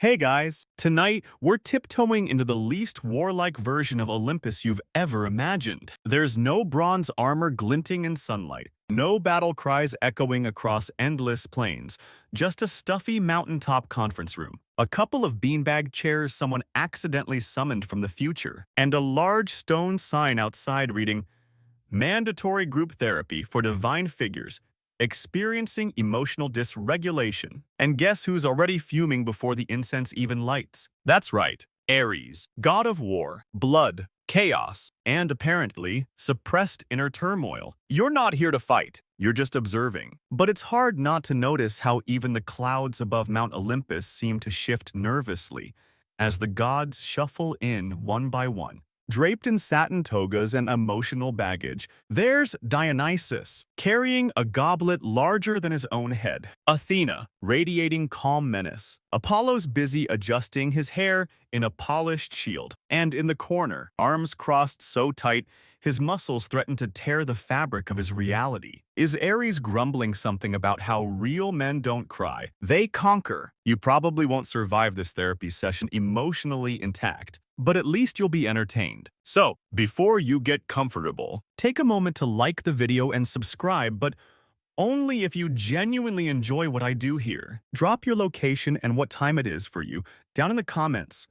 Hey guys, tonight we're tiptoeing into the least warlike version of Olympus you've ever imagined. There's no bronze armor glinting in sunlight, no battle cries echoing across endless plains, just a stuffy mountaintop conference room, a couple of beanbag chairs someone accidentally summoned from the future, and a large stone sign outside reading, Mandatory Group Therapy for Divine Figures, Experiencing Emotional Dysregulation. And guess who's already fuming before the incense even lights? That's right, Ares, god of war, blood, chaos, and apparently suppressed inner turmoil. You're not here to fight, you're just observing. But it's hard not to notice how even the clouds above Mount Olympus seem to shift nervously as the gods shuffle in one by one. Draped in satin togas and emotional baggage, there's Dionysus, carrying a goblet larger than his own head. Athena, radiating calm menace. Apollo's busy adjusting his hair in a polished shield. And in the corner, arms crossed so tight, his muscles threaten to tear the fabric of his reality. Is Ares grumbling something about how real men don't cry? They conquer. You probably won't survive this therapy session emotionally intact, but at least you'll be entertained. So, before you get comfortable, take a moment to like the video and subscribe, but only if you genuinely enjoy what I do here. Drop your location and what time it is for you down in the comments.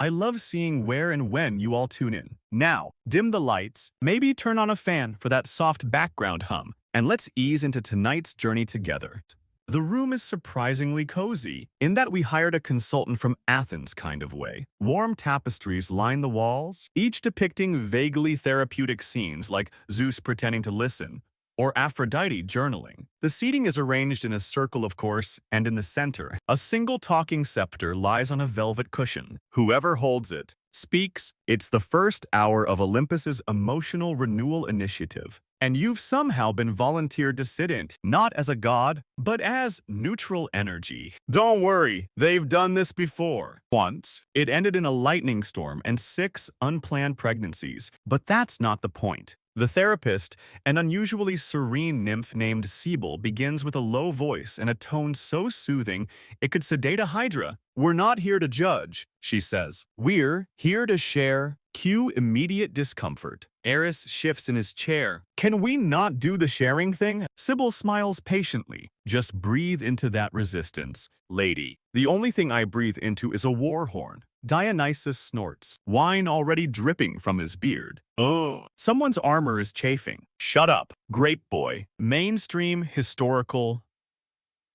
I love seeing where and when you all tune in. Now, dim the lights, maybe turn on a fan for that soft background hum, and let's ease into tonight's journey together. The room is surprisingly cozy, in that we hired a consultant from Athens kind of way. Warm tapestries line the walls, each depicting vaguely therapeutic scenes like Zeus pretending to listen, or Aphrodite journaling. The seating is arranged in a circle, of course, and in the center, a single talking scepter lies on a velvet cushion. Whoever holds it speaks. It's the first hour of Olympus's emotional renewal initiative, and you've somehow been volunteered to sit in, not as a god, but as neutral energy. Don't worry, they've done this before. Once, it ended in a lightning storm and 6 unplanned pregnancies, but that's not the point. The therapist, an unusually serene nymph named Sibyl, begins with a low voice and a tone so soothing it could sedate a hydra. "We're not here to judge," she says. "We're here to share." Cue immediate discomfort. Eris shifts in his chair. "Can we not do the sharing thing?" Sibyl smiles patiently. "Just breathe into that resistance, lady. The only thing I breathe into is a war horn." Dionysus snorts, wine already dripping from his beard. "Oh, someone's armor is chafing." "Shut up, grape boy." Mainstream historical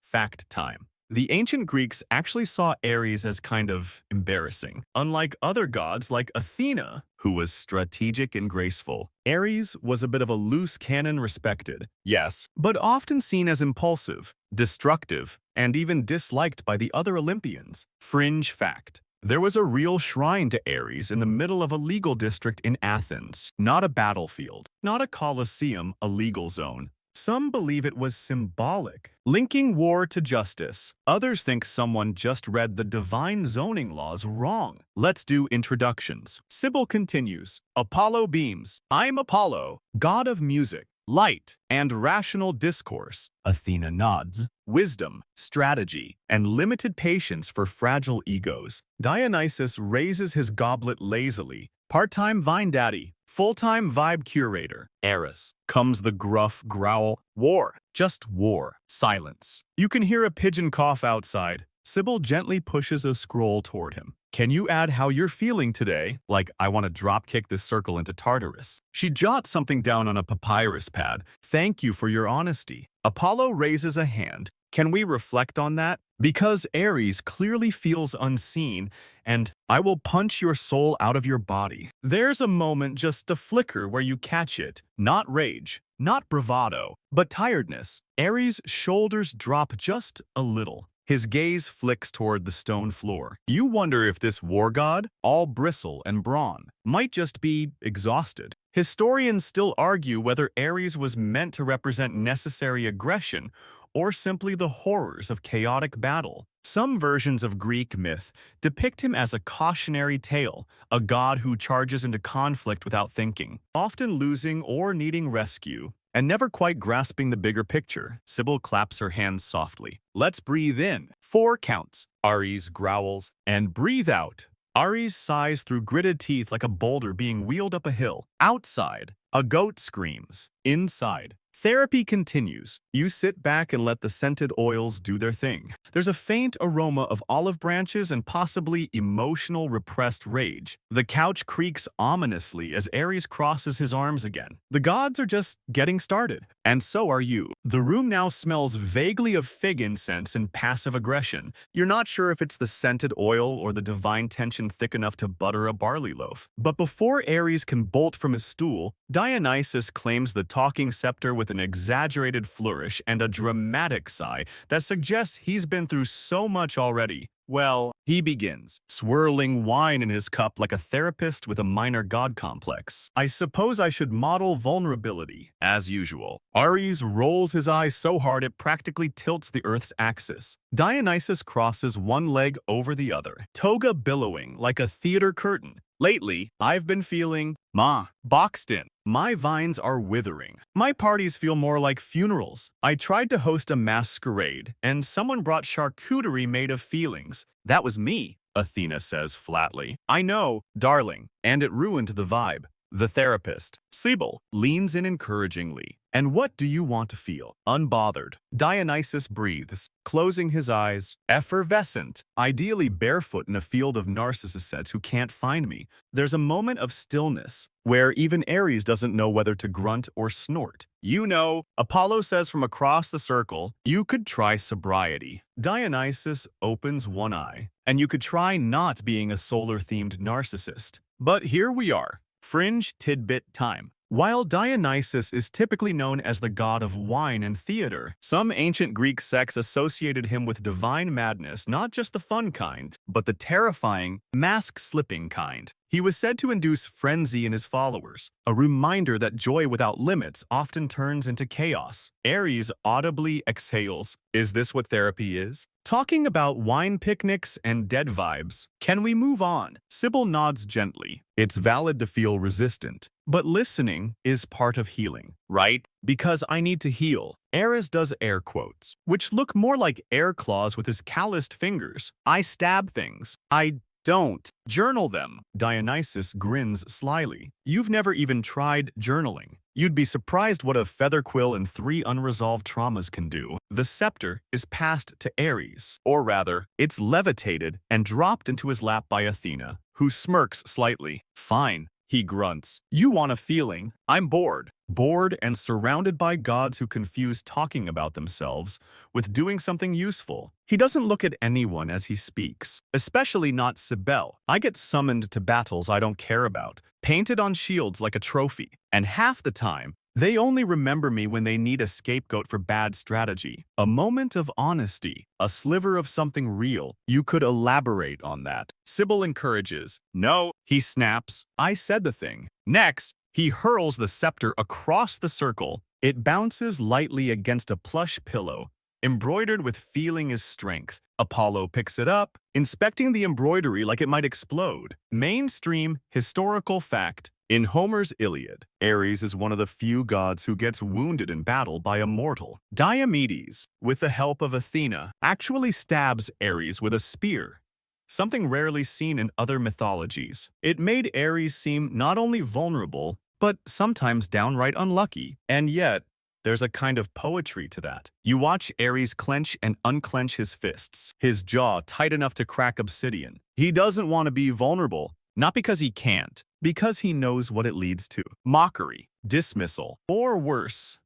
fact time. The ancient Greeks actually saw Ares as kind of embarrassing. Unlike other gods like Athena, who was strategic and graceful, Ares was a bit of a loose cannon, respected, yes, but often seen as impulsive, destructive, and even disliked by the other Olympians. Fringe fact. There was a real shrine to Ares in the middle of a legal district in Athens, not a battlefield, not a colosseum, a legal zone. Some believe it was symbolic, linking war to justice. Others think someone just read the divine zoning laws wrong. Let's do introductions. Sibyl continues. Apollo beams. I'm Apollo, god of music, light, and rational discourse. Athena nods. Wisdom, strategy, and limited patience for fragile egos. Dionysus raises his goblet lazily. Part-time vine daddy, full-time vibe curator. Eris. Comes the gruff growl. War. Just war. Silence. You can hear a pigeon cough outside. Sibyl gently pushes a scroll toward him. Can you add how you're feeling today? Like, I want to dropkick this circle into Tartarus. She jots something down on a papyrus pad. Thank you for your honesty. Apollo raises a hand. Can we reflect on that? Because Ares clearly feels unseen, and I will punch your soul out of your body. There's a moment, just a flicker, where you catch it. Not rage, not bravado, but tiredness. Ares' shoulders drop just a little. His gaze flicks toward the stone floor. You wonder if this war god, all bristle and brawn, might just be exhausted. Historians still argue whether Ares was meant to represent necessary aggression or simply the horrors of chaotic battle. Some versions of Greek myth depict him as a cautionary tale, a god who charges into conflict without thinking, often losing or needing rescue. and never quite grasping the bigger picture. Sybil claps her hands softly. Let's breathe in. 4 counts. Aries growls. And breathe out. Aries sighs through gritted teeth like a boulder being wheeled up a hill. Outside, a goat screams. Inside, therapy continues. You sit back and let the scented oils do their thing. There's a faint aroma of olive branches and possibly emotional repressed rage. The couch creaks ominously as Ares crosses his arms again. The gods are just getting started, and so are you. The room now smells vaguely of fig incense and passive aggression. You're not sure if it's the scented oil or the divine tension thick enough to butter a barley loaf. But before Ares can bolt from his stool, Dionysus claims the talking scepter with an exaggerated flourish and a dramatic sigh that suggests he's been through so much already. Well, he begins, swirling wine in his cup like a therapist with a minor god complex. I suppose I should model vulnerability, as usual. Ares rolls his eyes so hard it practically tilts the Earth's axis. Dionysus crosses one leg over the other, toga billowing like a theater curtain. Lately, I've been feeling boxed in. My vines are withering. My parties feel more like funerals. I tried to host a masquerade, and someone brought charcuterie made of feelings. That was me, Athena says flatly. I know, darling, and it ruined the vibe. The therapist, Sybil, leans in encouragingly. And what do you want to feel? Unbothered. Dionysus breathes, closing his eyes. Effervescent. Ideally barefoot in a field of narcissus who can't find me. There's a moment of stillness, where even Ares doesn't know whether to grunt or snort. You know, Apollo says from across the circle, you could try sobriety. Dionysus opens one eye, and you could try not being a solar-themed narcissist. But here we are. Fringe tidbit time. While Dionysus is typically known as the god of wine and theater, some ancient Greek sects associated him with divine madness, not just the fun kind, but the terrifying, mask-slipping kind. He was said to induce frenzy in his followers, a reminder that joy without limits often turns into chaos. Ares audibly exhales. Is this what therapy is? Talking about wine picnics and dead vibes. Can we move on? Sybil nods gently. It's valid to feel resistant, but listening is part of healing, right? Because I need to heal. Ares does air quotes, which look more like air claws with his calloused fingers. I stab things. I don't journal them. Dionysus grins slyly. You've never even tried journaling. You'd be surprised what a feather quill and 3 unresolved traumas can do. The scepter is passed to Ares, or rather, it's levitated and dropped into his lap by Athena, who smirks slightly. Fine, he grunts. You want a feeling? I'm bored. Bored and surrounded by gods who confuse talking about themselves with doing something useful. He doesn't look at anyone as he speaks, especially not Cybele. I get summoned to battles I don't care about, painted on shields like a trophy, and half the time, they only remember me when they need a scapegoat for bad strategy. A moment of honesty, a sliver of something real. You could elaborate on that. Sybil encourages. No, he snaps. I said the thing. Next, he hurls the scepter across the circle. It bounces lightly against a plush pillow, embroidered with feeling is strength. Apollo picks it up, inspecting the embroidery like it might explode. Mainstream historical fact. In Homer's Iliad, Ares is one of the few gods who gets wounded in battle by a mortal. Diomedes, with the help of Athena, actually stabs Ares with a spear, something rarely seen in other mythologies. It made Ares seem not only vulnerable, but sometimes downright unlucky. And yet, there's a kind of poetry to that. You watch Ares clench and unclench his fists, his jaw tight enough to crack obsidian. He doesn't want to be vulnerable, not because he can't, because he knows what it leads to. Mockery, dismissal, or worse,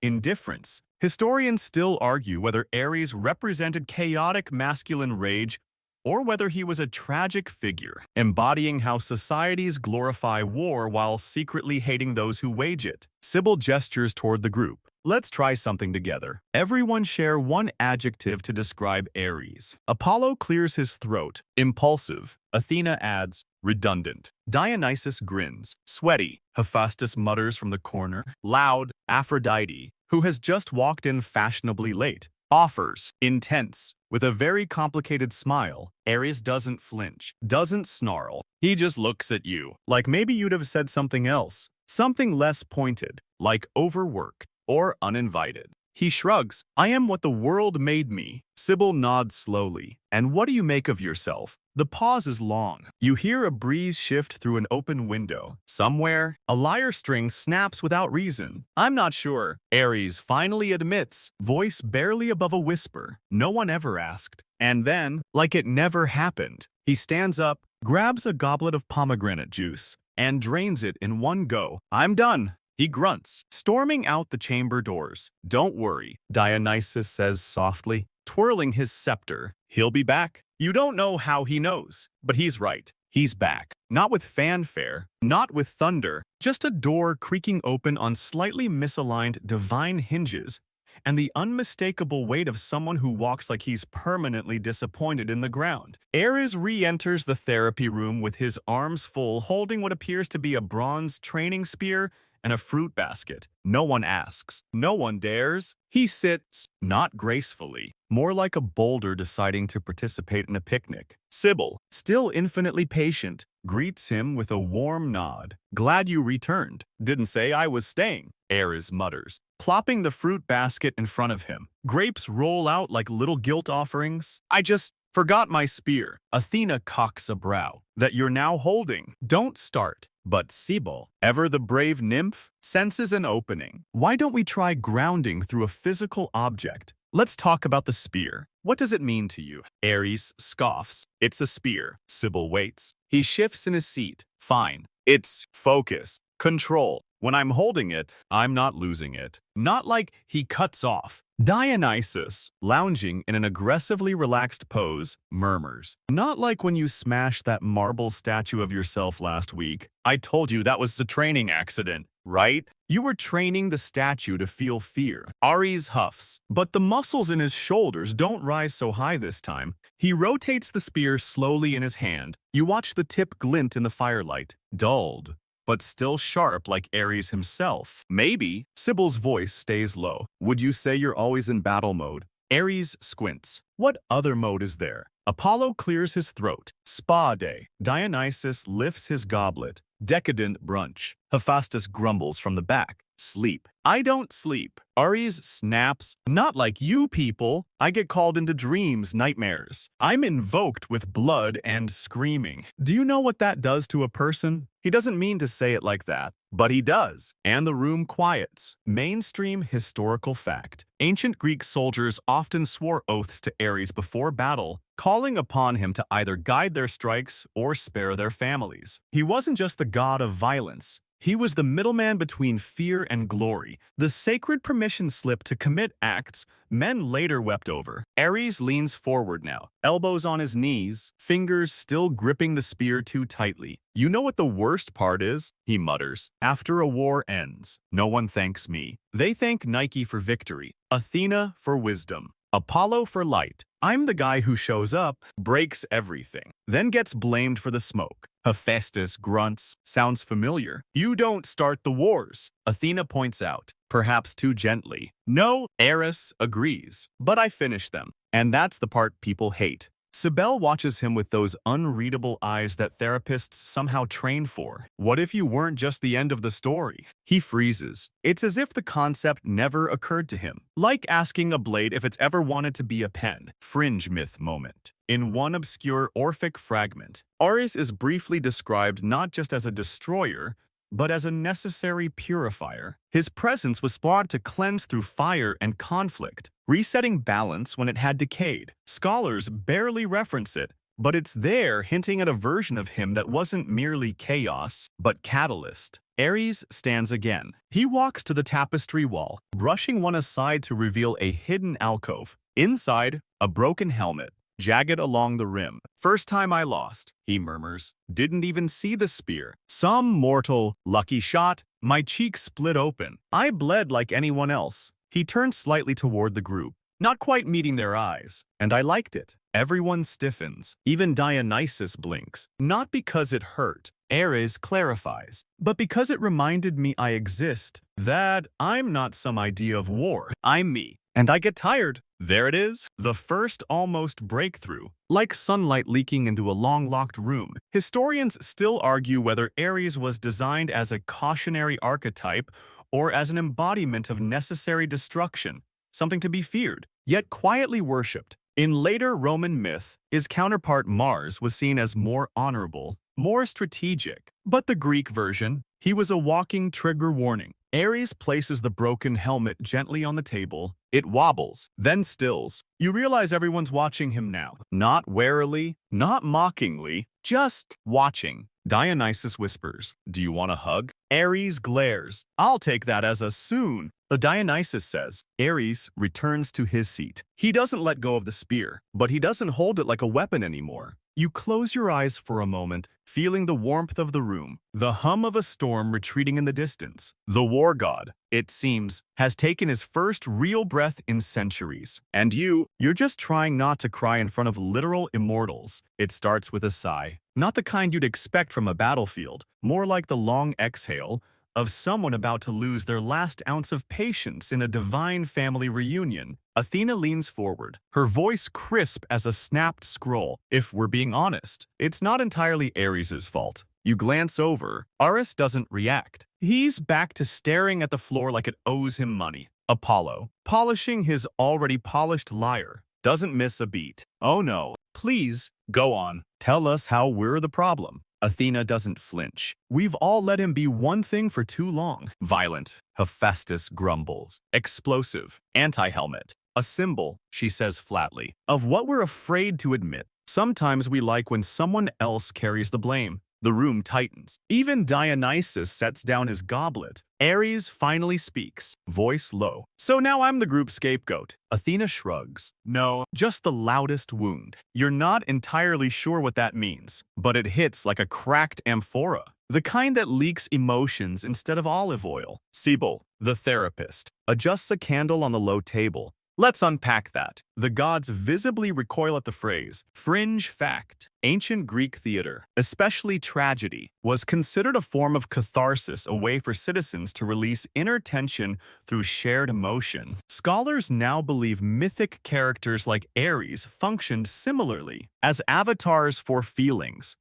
indifference. Historians still argue whether Ares represented chaotic masculine rage or whether he was a tragic figure, embodying how societies glorify war while secretly hating those who wage it. Sybil gestures toward the group. Let's try something together. Everyone share one adjective to describe Ares. Apollo clears his throat. Impulsive. Athena adds, redundant. Dionysus grins. Sweaty. Hephaestus mutters from the corner. Loud. Aphrodite, who has just walked in fashionably late, offers. Intense. With a very complicated smile, Ares doesn't flinch, doesn't snarl. He just looks at you, like maybe you'd have said something else. something less pointed, like overwork or uninvited. He shrugs. I am what the world made me. Sybil nods slowly. And what do you make of yourself? The pause is long. You hear a breeze shift through an open window. Somewhere, a lyre string snaps without reason. I'm not sure. Ares finally admits, voice barely above a whisper. No one ever asked. And then, like it never happened, he stands up, grabs a goblet of pomegranate juice, and drains it in one go. I'm done. He grunts, storming out the chamber doors. Don't worry, Dionysus says softly, twirling his scepter. He'll be back. You don't know how he knows, but he's right. He's back. Not with fanfare, not with thunder, just a door creaking open on slightly misaligned divine hinges, and the unmistakable weight of someone who walks like he's permanently disappointed in the ground. Ares re-enters the therapy room with his arms full, holding what appears to be a bronze training spear and a fruit basket. No one asks. No one dares. He sits, not gracefully, more like a boulder deciding to participate in a picnic. Sybil, still infinitely patient, greets him with a warm nod. Glad you returned. Didn't say I was staying, Ares mutters, plopping the fruit basket in front of him. Grapes roll out like little guilt offerings. I just forgot my spear. Athena cocks a brow. That you're now holding. Don't start. But Sybil, ever the brave nymph, senses an opening. Why don't we try grounding through a physical object? Let's talk about the spear. What does it mean to you? Ares scoffs. It's a spear. Sybil waits. He shifts in his seat. Fine. It's focus. Control. When I'm holding it, I'm not losing it. Not like he cuts off. Dionysus, lounging in an aggressively relaxed pose, murmurs. Not like when you smashed that marble statue of yourself last week. I told you that was a training accident, right? You were training the statue to feel fear. Ares huffs, but the muscles in his shoulders don't rise so high this time. He rotates the spear slowly in his hand. You watch the tip glint in the firelight, dulled, but still sharp like Ares himself. Maybe. Sybil's voice stays low. Would you say you're always in battle mode? Ares squints. What other mode is there? Apollo clears his throat. Spa day. Dionysus lifts his goblet. Decadent brunch. Hephaestus grumbles from the back. Sleep. I don't sleep. Ares snaps. Not like you people. I get called into dreams, nightmares. I'm invoked with blood and screaming. Do you know what that does to a person? He doesn't mean to say it like that, but he does. And the room quiets. Mainstream historical fact. Ancient Greek soldiers often swore oaths to Ares before battle, calling upon him to either guide their strikes or spare their families. He wasn't just the god of violence. He was the middleman between fear and glory, the sacred permission slip to commit acts men later wept over. Ares leans forward now, elbows on his knees, fingers still gripping the spear too tightly. You know what the worst part is? He mutters. After a war ends, no one thanks me. They thank Nike for victory, Athena for wisdom, Apollo for light. I'm the guy who shows up, breaks everything, then gets blamed for the smoke. Hephaestus grunts. Sounds familiar. You don't start the wars, Athena points out, perhaps too gently. No, Ares agrees, but I finish them. And that's the part people hate. Sybil watches him with those unreadable eyes that therapists somehow train for. What if you weren't just the end of the story? He freezes. It's as if the concept never occurred to him. Like asking a blade if it's ever wanted to be a pen. Fringe myth moment. In one obscure Orphic fragment, Ares is briefly described not just as a destroyer, but as a necessary purifier. His presence was brought to cleanse through fire and conflict, resetting balance when it had decayed. Scholars barely reference it, but it's there, hinting at a version of him that wasn't merely chaos, but catalyst. Ares stands again. He walks to the tapestry wall, brushing one aside to reveal a hidden alcove. Inside, a broken helmet, jagged along the rim. First time I lost, he murmurs. Didn't even see the spear. Some mortal, lucky shot. My cheek split open. I bled like anyone else. He turned slightly toward the group, not quite meeting their eyes, and I liked it. Everyone stiffens. Even Dionysus blinks. Not because it hurt, Ares clarifies, but because it reminded me I exist, that I'm not some idea of war. I'm me. and I get tired. There it is, the first almost breakthrough. Like sunlight leaking into a long-locked room, historians still argue whether Ares was designed as a cautionary archetype or as an embodiment of necessary destruction, something to be feared, yet quietly worshipped. In later Roman myth, his counterpart Mars was seen as more honorable, more strategic. But the Greek version, he was a walking trigger warning. Ares places the broken helmet gently on the table. It wobbles, then stills. You realize everyone's watching him now. Not warily, not mockingly, just watching. Dionysus whispers, "Do you want a hug?" Ares glares. "I'll take that as a soon." The Dionysus says. Ares returns to his seat. He doesn't let go of the spear, but he doesn't hold it like a weapon anymore. You close your eyes for a moment, feeling the warmth of the room, the hum of a storm retreating in the distance. The war god, it seems, has taken his first real breath in centuries. And you're just trying not to cry in front of literal immortals. It starts with a sigh. Not the kind you'd expect from a battlefield, more like the long exhale of someone about to lose their last ounce of patience in a divine family reunion. Athena leans forward, her voice crisp as a snapped scroll. If we're being honest, it's not entirely Ares' fault. You glance over, Ares doesn't react. He's back to staring at the floor like it owes him money. Apollo, polishing his already polished lyre, doesn't miss a beat. "Oh no, please, go on. Tell us how we're the problem." Athena doesn't flinch. "We've all let him be one thing for too long." Violent, Hephaestus grumbles. "Explosive, anti-helmet. A symbol," she says flatly, "of what we're afraid to admit. Sometimes we like when someone else carries the blame." The room tightens. Even Dionysus sets down his goblet. Ares finally speaks, voice low. "So now I'm the group scapegoat." Athena shrugs. "No, just the loudest wound. You're not entirely sure what that means, but it hits like a cracked amphora. The kind that leaks emotions instead of olive oil." Sibyl, the therapist, adjusts a candle on the low table. "Let's unpack that." The gods visibly recoil at the phrase. Fringe fact. Ancient Greek theater, especially tragedy, was considered a form of catharsis, a way for citizens to release inner tension through shared emotion. Scholars now believe mythic characters like Ares functioned similarly, as avatars for feelings.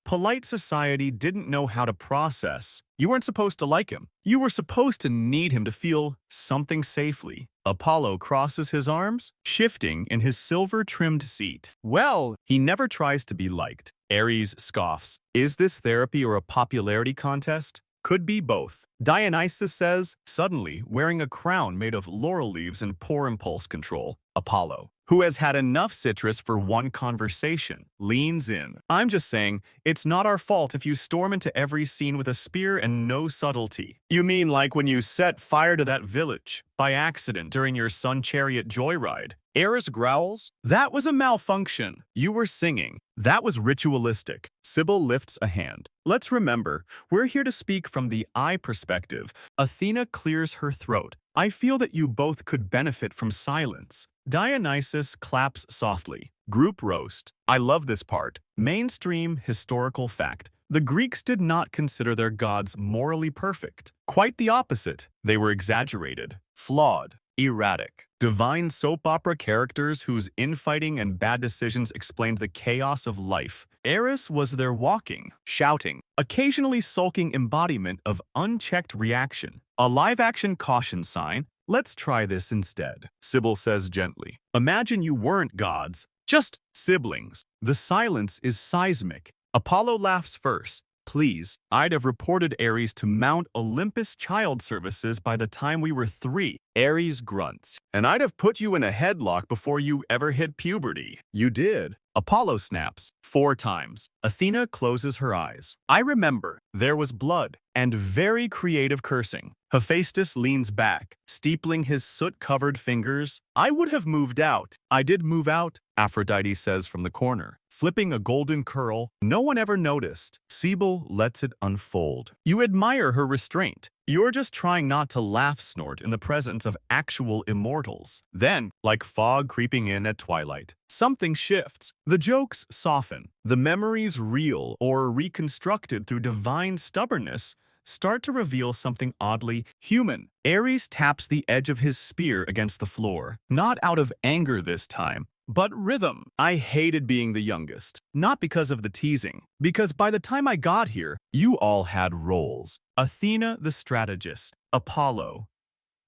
Polite society didn't know how to process. You weren't supposed to like him. You were supposed to need him to feel something safely. Apollo crosses his arms, shifting in his silver-trimmed seat. "Well, he never tries to be liked." Ares scoffs. "Is this therapy or a popularity contest?" "Could be both." Dionysus says, suddenly wearing a crown made of laurel leaves and poor impulse control. Apollo, who has had enough citrus for one conversation, leans in. "I'm just saying, it's not our fault if you storm into every scene with a spear and no subtlety." "You mean like when you set fire to that village by accident during your sun chariot joyride?" Ares growls. "That was a malfunction. You were singing. That was ritualistic." Sibyl lifts a hand. "Let's remember, we're here to speak from the I perspective." Athena clears her throat. "I feel that you both could benefit from silence." Dionysus claps softly. Group roast. "I love this part." Mainstream historical fact. The Greeks did not consider their gods morally perfect. Quite the opposite. They were exaggerated, flawed, erratic. Divine soap opera characters whose infighting and bad decisions explained the chaos of life. Ares was their walking, shouting, occasionally sulking embodiment of unchecked reaction. A live-action caution sign. "Let's try this instead," Sibyl says gently. "Imagine you weren't gods, just siblings." The silence is seismic. Apollo laughs first. "Please, I'd have reported Ares to Mount Olympus Child Services by the time we were 3. Ares grunts. "And I'd have put you in a headlock before you ever hit puberty." "You did." Apollo snaps 4 times. Athena closes her eyes. "I remember. There was blood and very creative cursing." Hephaestus leans back, steepling his soot-covered fingers. "I would have moved out." "I did move out," Aphrodite says from the corner, flipping a golden curl. No one ever noticed. Sibyl lets it unfold. You admire her restraint. You're just trying not to laugh snort in the presence of actual immortals. Then, like fog creeping in at twilight, something shifts. The jokes soften. The memories reel or reconstructed through divine stubbornness. start to reveal something oddly human. Ares taps the edge of his spear against the floor, not out of anger this time, but rhythm. I hated being the youngest, not because of the teasing, because by the time I got here, you all had roles. Athena, the strategist, Apollo,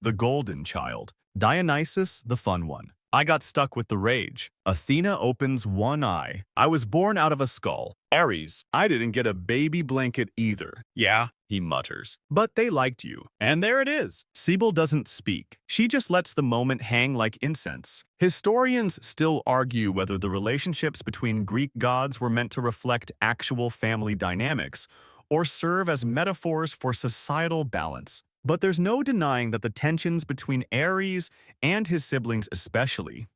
the golden child, Dionysus, the fun one. I got stuck with the rage. Athena opens one eye. I was born out of a skull. Ares, I didn't get a baby blanket either. Yeah, he mutters. But they liked you. And there it is. Sibyl doesn't speak. She just lets the moment hang like incense. Historians still argue whether the relationships between Greek gods were meant to reflect actual family dynamics or serve as metaphors for societal balance. But there's no denying that the tensions between Ares and his siblings especially,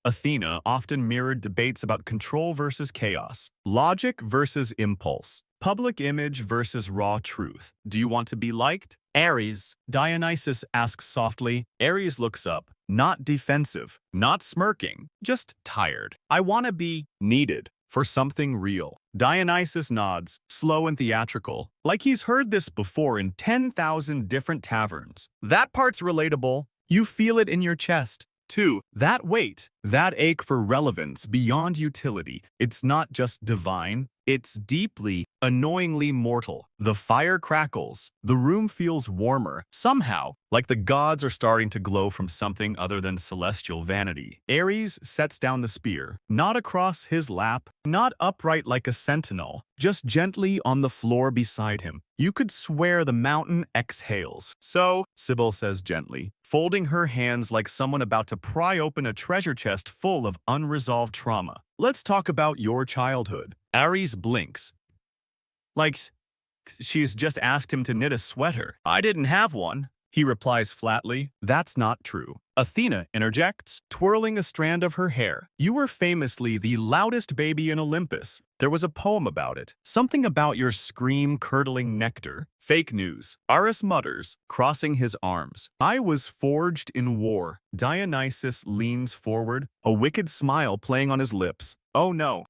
Athena often mirrored debates about control versus chaos, logic versus impulse, public image versus raw truth. Do you want to be liked? Ares, Dionysus asks softly. Ares looks up, not defensive, not smirking, just tired. I want to be needed for something real. Dionysus nods, slow and theatrical, like he's heard this before in 10,000 different taverns. That part's relatable. You feel it in your chest. 2. That weight, that ache for relevance beyond utility, it's not just divine, it's deeply, annoyingly mortal. The fire crackles. The room feels warmer, somehow, like the gods are starting to glow from something other than celestial vanity. Ares sets down the spear, not across his lap, not upright like a sentinel, just gently on the floor beside him. You could swear the mountain exhales. So, Sibyl says gently, folding her hands like someone about to pry open a treasure chest full of unresolved trauma. Let's talk about your childhood. Ares blinks, like she's just asked him to knit a sweater. I didn't have one, he replies flatly. That's not true. Athena interjects, twirling a strand of her hair. You were famously the loudest baby in Olympus. There was a poem about it. Something about your scream-curdling nectar. Fake news. Ares mutters, crossing his arms. I was forged in war. Dionysus leans forward, a wicked smile playing on his lips. Oh no,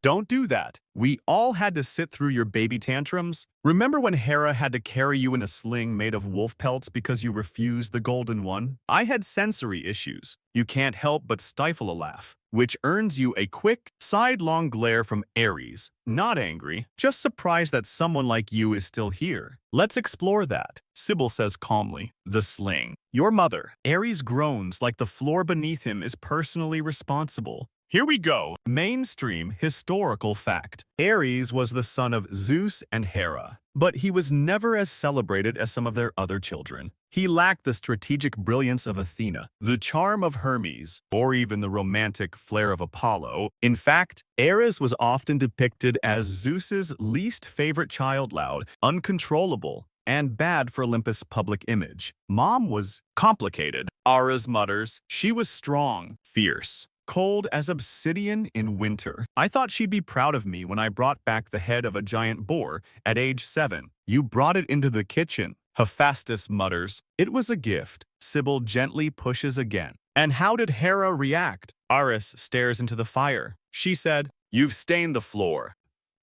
don't do that. We all had to sit through your baby tantrums. Remember when Hera had to carry you in a sling made of wolf pelts because you refused the golden one? I had sensory issues. You can't help but stifle a laugh, which earns you a quick, sidelong glare from Ares. Not angry, just surprised that someone like you is still here. Let's explore that, Sibyl says calmly. The sling. Your mother. Ares groans like the floor beneath him is personally responsible. Here we go. Mainstream historical fact. Ares was the son of Zeus and Hera, but he was never as celebrated as some of their other children. He lacked the strategic brilliance of Athena, the charm of Hermes, or even the romantic flair of Apollo. In fact, Ares was often depicted as Zeus's least favorite child, loud, uncontrollable, and bad for Olympus' public image. Mom was complicated. Ares mutters. She was strong, fierce, cold as obsidian in winter. I thought she'd be proud of me when I brought back the head of a giant boar at age 7. You brought it into the kitchen, Hephaestus mutters. It was a gift. Sibyl gently pushes again. And how did Hera react? Ares stares into the fire. She said, You've stained the floor.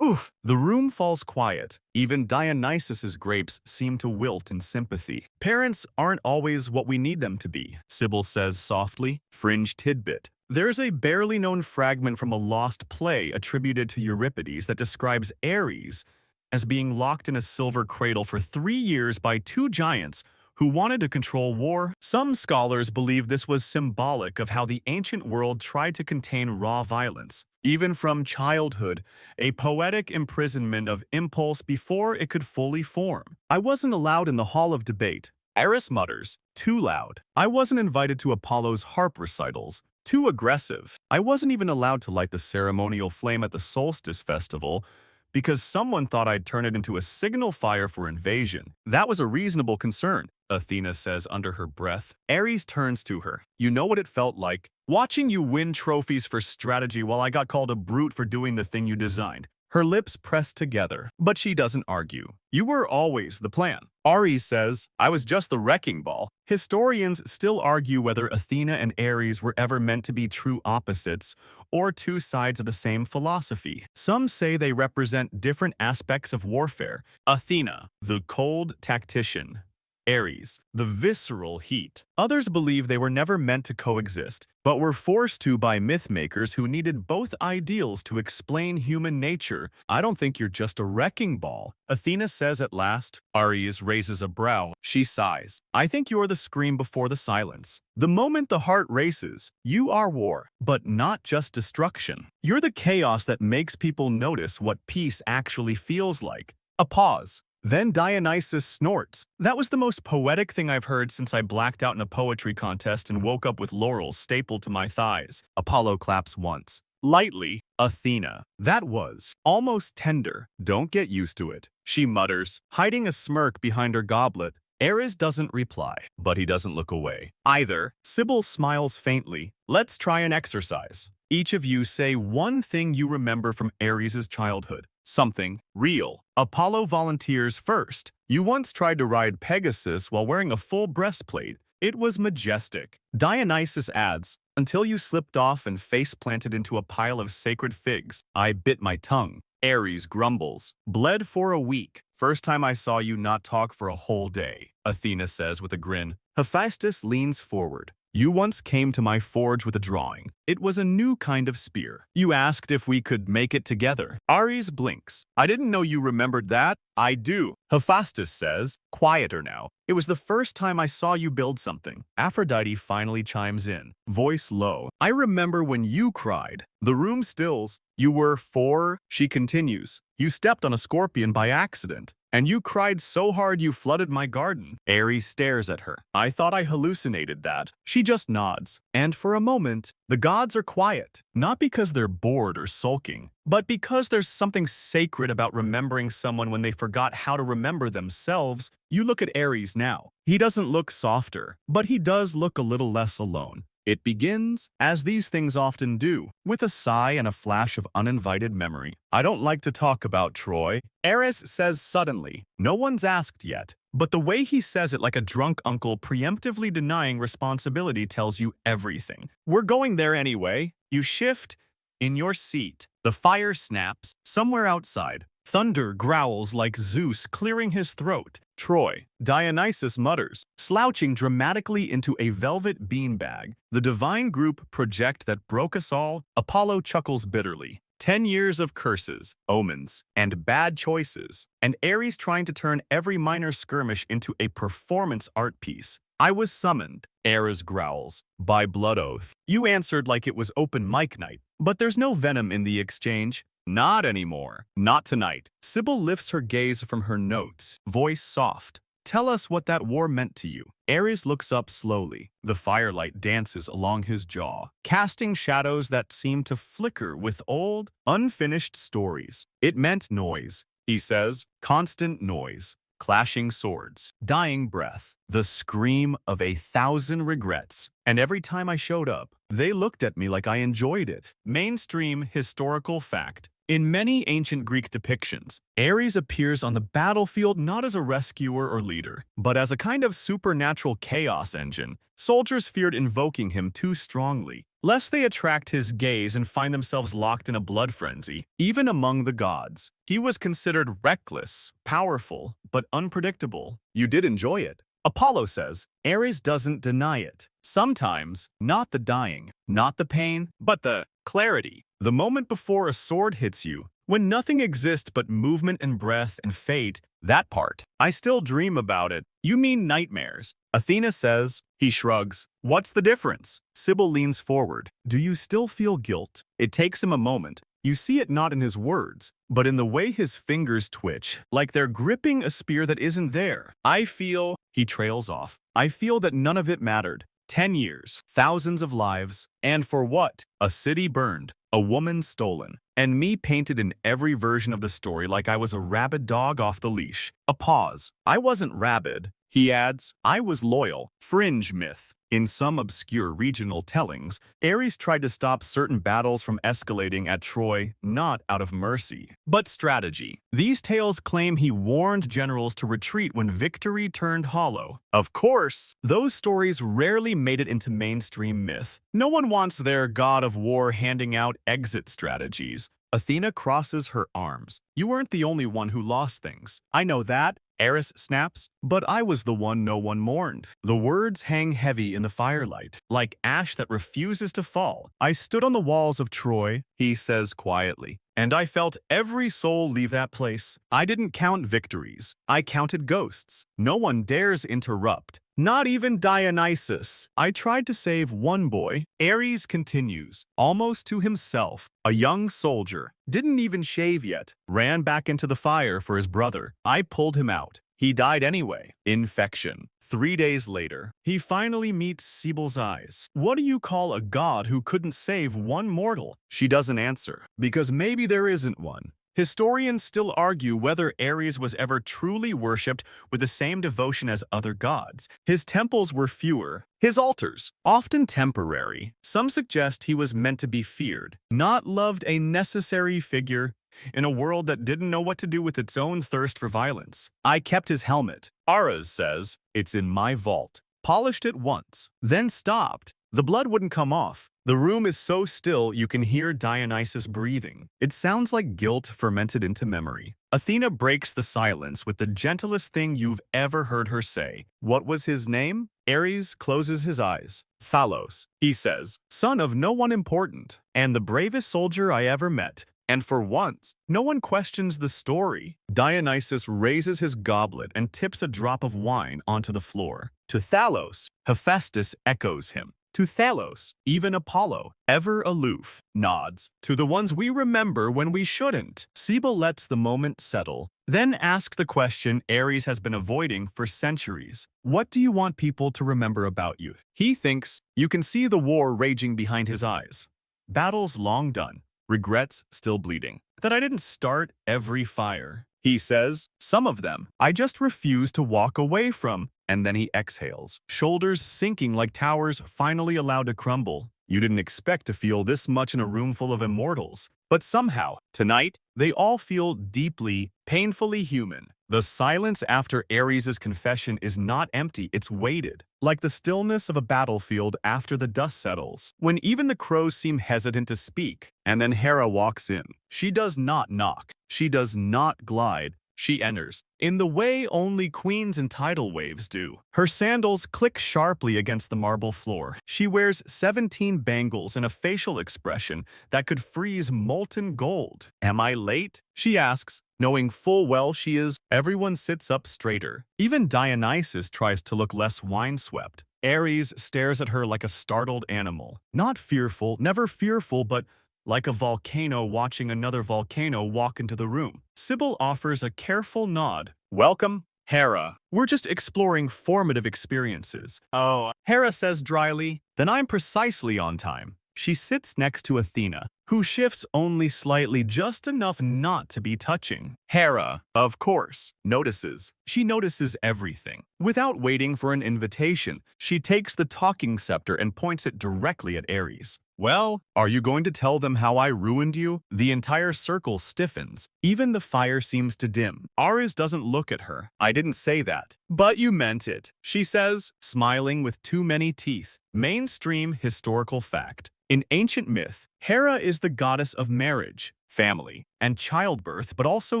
Oof. The room falls quiet. Even Dionysus's grapes seem to wilt in sympathy. Parents aren't always what we need them to be, Sibyl says softly. Fringe tidbit. There's a barely known fragment from a lost play attributed to Euripides that describes Ares as being locked in a silver cradle for 3 years by 2 giants who wanted to control war. Some scholars believe this was symbolic of how the ancient world tried to contain raw violence, even from childhood, a poetic imprisonment of impulse before it could fully form. I wasn't allowed in the hall of debate. Ares mutters, too loud. I wasn't invited to Apollo's harp recitals. Too aggressive. I wasn't even allowed to light the ceremonial flame at the solstice festival because someone thought I'd turn it into a signal fire for invasion. That was a reasonable concern, Athena says under her breath. Ares turns to her. You know what it felt like? Watching you win trophies for strategy while I got called a brute for doing the thing you designed. her lips pressed together, but she doesn't argue. You were always the plan. Ares says, I was just the wrecking ball. Historians still argue whether Athena and Ares were ever meant to be true opposites or two sides of the same philosophy. Some say they represent different aspects of warfare. Athena, the cold tactician. Ares, the visceral heat. Others believe they were never meant to coexist, but were forced to by myth-makers who needed both ideals to explain human nature. I don't think you're just a wrecking ball, Athena says at last. Ares raises a brow. She sighs. I think you're the scream before the silence. The moment the heart races, you are war, but not just destruction. You're the chaos that makes people notice what peace actually feels like. A pause. Then Dionysus snorts. That was the most poetic thing I've heard since I blacked out in a poetry contest and woke up with laurels stapled to my thighs. Apollo claps once. Lightly, Athena. That was almost tender. Don't get used to it, she mutters, hiding a smirk behind her goblet. Ares doesn't reply, but he doesn't look away either. Sybil smiles faintly. Let's try an exercise. Each of you say one thing you remember from Ares' childhood. Something real. Apollo volunteers first. You once tried to ride Pegasus while wearing a full breastplate. It was majestic. Dionysus adds, until you slipped off and face-planted into a pile of sacred figs. I bit my tongue. Ares grumbles. Bled for a week. First time I saw you not talk for a whole day, Athena says with a grin. Hephaestus leans forward. You once came to my forge with a drawing. It was a new kind of spear. You asked if we could make it together. Ares blinks. I didn't know you remembered that. I do. Hephaestus says, quieter now. It was the first time I saw you build something. Aphrodite finally chimes in, voice low. I remember when you cried. The room stills. You were 4, she continues. You stepped on a scorpion by accident, and you cried so hard you flooded my garden. Ares stares at her. I thought I hallucinated that. She just nods. And for a moment, the gods are quiet, not because they're bored or sulking, but because there's something sacred about remembering someone when they forgot how to remember themselves. You look at Ares now. He doesn't look softer, but he does look a little less alone. It begins, as these things often do, with a sigh and a flash of uninvited memory. I don't like to talk about Troy, Ares says suddenly. No one's asked yet, but the way he says it like a drunk uncle preemptively denying responsibility tells you everything. We're going there anyway. You shift in your seat. The fire snaps somewhere outside. Thunder growls like Zeus clearing his throat. Troy, Dionysus mutters, slouching dramatically into a velvet beanbag. The divine group project that broke us all. Apollo chuckles bitterly. 10 years of curses, omens, and bad choices, and Ares trying to turn every minor skirmish into a performance art piece. I was summoned, Ares growls, by blood oath. You answered like it was open mic night, but there's no venom in the exchange. Not anymore. Not tonight. Sybil lifts her gaze from her notes, voice soft. Tell us what that war meant to you. Ares looks up slowly. The firelight dances along his jaw, casting shadows that seem to flicker with old, unfinished stories. It meant noise, he says. Constant noise. Clashing swords. Dying breath. The scream of 1,000 regrets. And every time I showed up, they looked at me like I enjoyed it. Mainstream historical fact. In many ancient Greek depictions, Ares appears on the battlefield not as a rescuer or leader, but as a kind of supernatural chaos engine. Soldiers feared invoking him too strongly, lest they attract his gaze and find themselves locked in a blood frenzy. Even among the gods, he was considered reckless, powerful, but unpredictable. You did enjoy it. Apollo says, Ares doesn't deny it. Sometimes, not the dying, not the pain, but the clarity. The moment before a sword hits you, when nothing exists but movement and breath and fate, that part. I still dream about it. You mean nightmares. Athena says. He shrugs. What's the difference? Sybil leans forward. Do you still feel guilt? It takes him a moment. You see it not in his words, but in the way his fingers twitch, like they're gripping a spear that isn't there. I feel, he trails off. I feel that none of it mattered. 10 years, thousands of lives, and for what? A city burned, a woman stolen, and me painted in every version of the story like I was a rabid dog off the leash. A pause. I wasn't rabid, He adds, I was loyal. Fringe myth. In some obscure regional tellings, Ares tried to stop certain battles from escalating at Troy, not out of mercy, but strategy. These tales claim he warned generals to retreat when victory turned hollow. Of course, those stories rarely made it into mainstream myth. No one wants their god of war handing out exit strategies. Athena crosses her arms. You weren't the only one who lost things. I know that. Eris snaps, but I was the one no one mourned. The words hang heavy in the firelight, like ash that refuses to fall. I stood on the walls of Troy, he says quietly, and I felt every soul leave that place. I didn't count victories. I counted ghosts. No one dares interrupt. Not even Dionysus. I tried to save one boy. Ares continues, almost to himself. A young soldier, didn't even shave yet, ran back into the fire for his brother. I pulled him out. He died anyway. Infection. 3 days later, he finally meets Sibyl's eyes. What do you call a god who couldn't save one mortal? She doesn't answer, because maybe there isn't one. Historians still argue whether Ares was ever truly worshipped with the same devotion as other gods. His temples were fewer, his altars often temporary. Some suggest he was meant to be feared, not loved, a necessary figure in a world that didn't know what to do with its own thirst for violence. I kept his helmet. Ares says, it's in my vault. Polished it once, then stopped. The blood wouldn't come off. The room is so still you can hear Dionysus breathing. It sounds like guilt fermented into memory. Athena breaks the silence with the gentlest thing you've ever heard her say. What was his name? Ares closes his eyes. Thalos, he says, son of no one important, and the bravest soldier I ever met. And for once, no one questions the story. Dionysus raises his goblet and tips a drop of wine onto the floor. To Thalos, Hephaestus echoes him. To Thalos, even Apollo, ever aloof, nods. To the ones we remember when we shouldn't. Sibyl lets the moment settle, then asks the question Ares has been avoiding for centuries. What do you want people to remember about you? He thinks you can see the war raging behind his eyes. Battles long done, regrets still bleeding. That I didn't start every fire. He says, some of them I just refuse to walk away from. And then he exhales, shoulders sinking like towers finally allowed to crumble. You didn't expect to feel this much in a room full of immortals. But somehow, tonight, they all feel deeply, painfully human. The silence after Ares' confession is not empty, it's weighted, like the stillness of a battlefield after the dust settles, when even the crows seem hesitant to speak. And then Hera walks in. She does not knock. She does not glide. She enters, in the way only queens and tidal waves do. Her sandals click sharply against the marble floor. She wears 17 bangles and a facial expression that could freeze molten gold. Am I late? She asks, knowing full well she is. Everyone sits up straighter. Even Dionysus tries to look less windswept. Ares stares at her like a startled animal. Not fearful, never fearful, but like a volcano watching another volcano walk into the room. Sibyl offers a careful nod. Welcome, Hera. We're just exploring formative experiences. Oh, Hera says dryly. Then I'm precisely on time. She sits next to Athena, who shifts only slightly, just enough not to be touching. Hera, of course, notices. She notices everything. Without waiting for an invitation, she takes the talking scepter and points it directly at Ares. Well, are you going to tell them how I ruined you? The entire circle stiffens. Even the fire seems to dim. Ares doesn't look at her. I didn't say that. But you meant it, she says, smiling with too many teeth. Mainstream historical fact. In ancient myth, Hera is the goddess of marriage, family, and childbirth, but also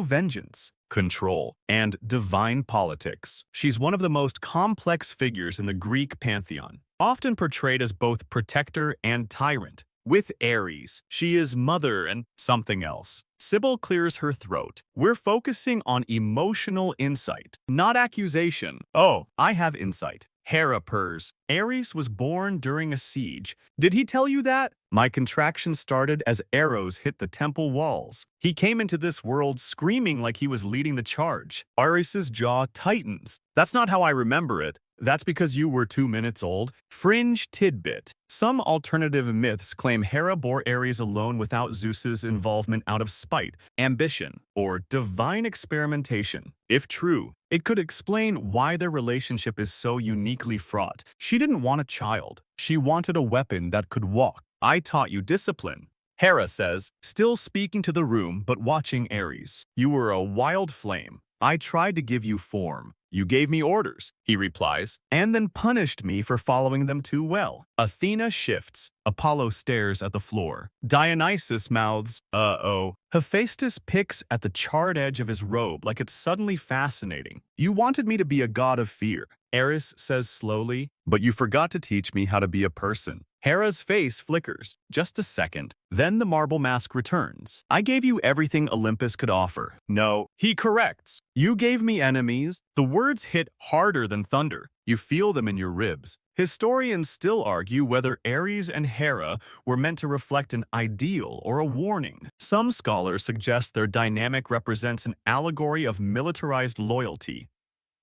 vengeance, control, and divine politics. She's one of the most complex figures in the Greek pantheon, often portrayed as both protector and tyrant. With Ares, she is mother and something else. Sibyl clears her throat. We're focusing on emotional insight, not accusation. Oh, I have insight. Hera purrs. Ares was born during a siege. Did he tell you that? My contraction started as arrows hit the temple walls. He came into this world screaming like he was leading the charge. Ares's jaw tightens. That's not how I remember it. That's because you were 2 minutes old? Fringe tidbit. Some alternative myths claim Hera bore Ares alone without Zeus's involvement out of spite, ambition, or divine experimentation. If true, it could explain why their relationship is so uniquely fraught. She didn't want a child. She wanted a weapon that could walk. I taught you discipline. Hera says, still speaking to the room but watching Ares. You were a wild flame. I tried to give you form. You gave me orders, he replies, and then punished me for following them too well. Athena shifts. Apollo stares at the floor. Dionysus mouths, uh-oh. Hephaestus picks at the charred edge of his robe like it's suddenly fascinating. You wanted me to be a god of fear. Ares says slowly, but you forgot to teach me how to be a person. Hera's face flickers. Just a second. Then the marble mask returns. I gave you everything Olympus could offer. No, he corrects. You gave me enemies. The words hit harder than thunder. You feel them in your ribs. Historians still argue whether Ares and Hera were meant to reflect an ideal or a warning. Some scholars suggest their dynamic represents an allegory of militarized loyalty,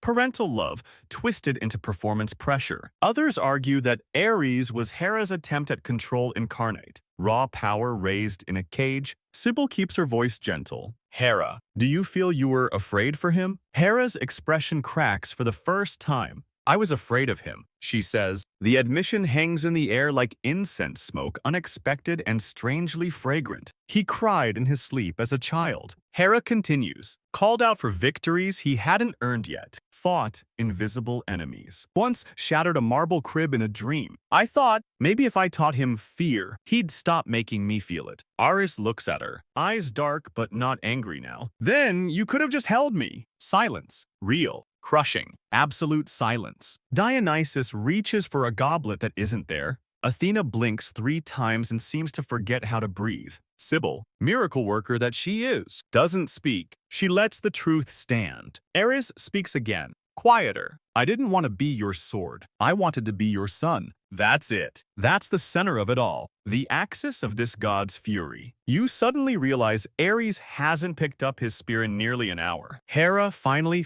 parental love twisted into performance pressure. Others argue that Ares was Hera's attempt at control incarnate, raw power raised in a cage. Sybil keeps her voice gentle. Hera, do you feel you were afraid for him? Hera's expression cracks for the first time. I was afraid of him, she says. The admission hangs in the air like incense smoke, unexpected and strangely fragrant. He cried in his sleep as a child. Hera continues, called out for victories he hadn't earned yet, fought invisible enemies. Once shattered a marble crib in a dream. I thought, maybe if I taught him fear, he'd stop making me feel it. Ares looks at her, eyes dark but not angry now. Then you could have just held me. Silence. Real. Crushing. Absolute silence. Dionysus reaches for a goblet that isn't there. Athena blinks 3 times and seems to forget how to breathe. Sybil, miracle worker that she is, doesn't speak. She lets the truth stand. Ares speaks again. Quieter. I didn't want to be your sword. I wanted to be your son. That's it. That's the center of it all. The axis of this god's fury. You suddenly realize Ares hasn't picked up his spear in nearly an hour. Hera finally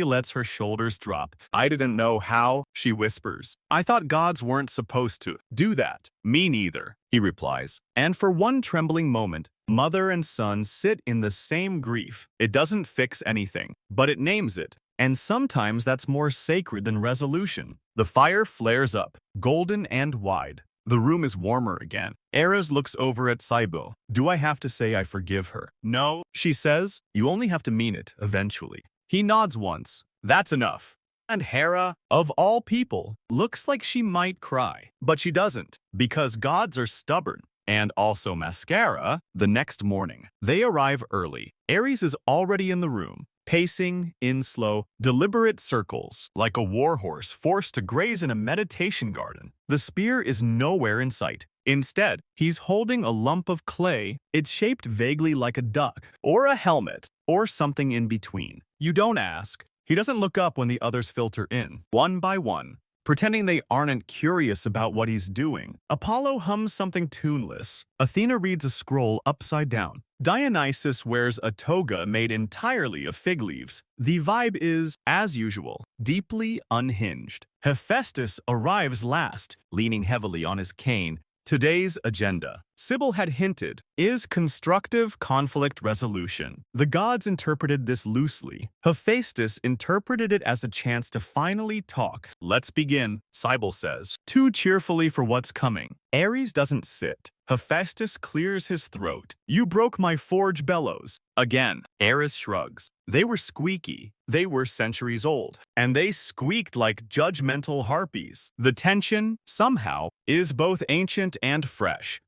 lets her shoulders drop. I didn't know how, she whispers. I thought gods weren't supposed to do that. Me neither, he replies. And for one trembling moment, mother and son sit in the same grief. It doesn't fix anything, but it names it. And sometimes that's more sacred than resolution. The fire flares up, golden and wide. The room is warmer again. Ares looks over at Sybil. Do I have to say I forgive her? No, she says. You only have to mean it, eventually. He nods once. That's enough. And Hera, of all people, looks like she might cry. But she doesn't, because gods are stubborn. And also mascara. The next morning, they arrive early. Ares is already in the room, pacing in slow, deliberate circles, like a warhorse forced to graze in a meditation garden. The spear is nowhere in sight. Instead, he's holding a lump of clay. It's shaped vaguely like a duck, or a helmet, or something in between. You don't ask. He doesn't look up when the others filter in, one by one, pretending they aren't curious about what he's doing. Apollo hums something tuneless. Athena reads a scroll upside down. Dionysus wears a toga made entirely of fig leaves. The vibe is, as usual, deeply unhinged. Hephaestus arrives last, leaning heavily on his cane. Today's agenda, Sybil had hinted, is constructive conflict resolution. The gods interpreted this loosely. Hephaestus interpreted it as a chance to finally talk. Let's begin, Sybil says, too cheerfully for what's coming. Ares doesn't sit. Hephaestus clears his throat. You broke my forge bellows. Again, Ares shrugs. They were squeaky. They were centuries old. And they squeaked like judgmental harpies. The tension, somehow, is both ancient and fresh.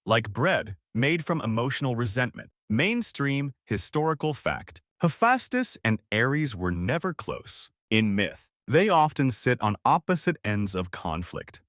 Like bread made from emotional resentment. Mainstream, historical fact. Hephaestus and Ares were never close. In myth, they often sit on opposite ends of conflict.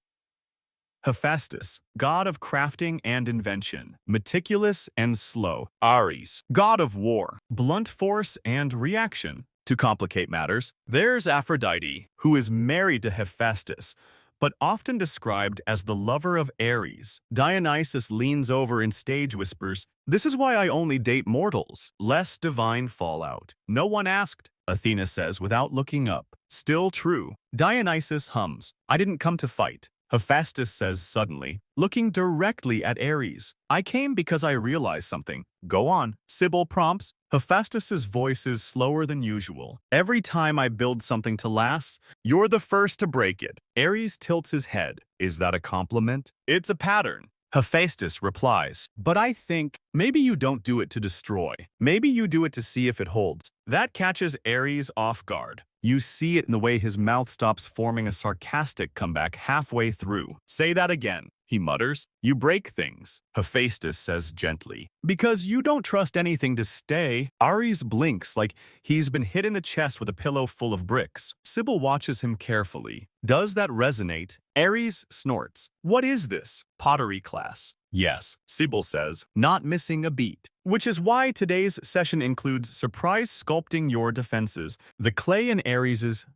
Hephaestus, god of crafting and invention, meticulous and slow. Ares, god of war, blunt force and reaction. To complicate matters, there's Aphrodite, who is married to Hephaestus, but often described as the lover of Ares. Dionysus leans over and stage whispers, "This is why I only date mortals." Less divine fallout. No one asked, Athena says without looking up. Still true. Dionysus hums. I didn't come to fight. Hephaestus says suddenly, looking directly at Ares. I came because I realized something. Go on. Sibyl prompts. Hephaestus's voice is slower than usual. Every time I build something to last, you're the first to break it. Ares tilts his head. Is that a compliment? It's a pattern. Hephaestus replies, but I think maybe you don't do it to destroy. Maybe you do it to see if it holds. That catches Ares off guard. You see it in the way his mouth stops forming a sarcastic comeback halfway through. Say that again, he mutters. You break things, Hephaestus says gently. Because you don't trust anything to stay. Ares blinks like he's been hit in the chest with a pillow full of bricks. Sibyl watches him carefully. Does that resonate? Ares snorts. What is this? Pottery class. Yes, Sibyl says, not missing a beat. Which is why today's session includes surprise sculpting your defenses. The clay in Ares's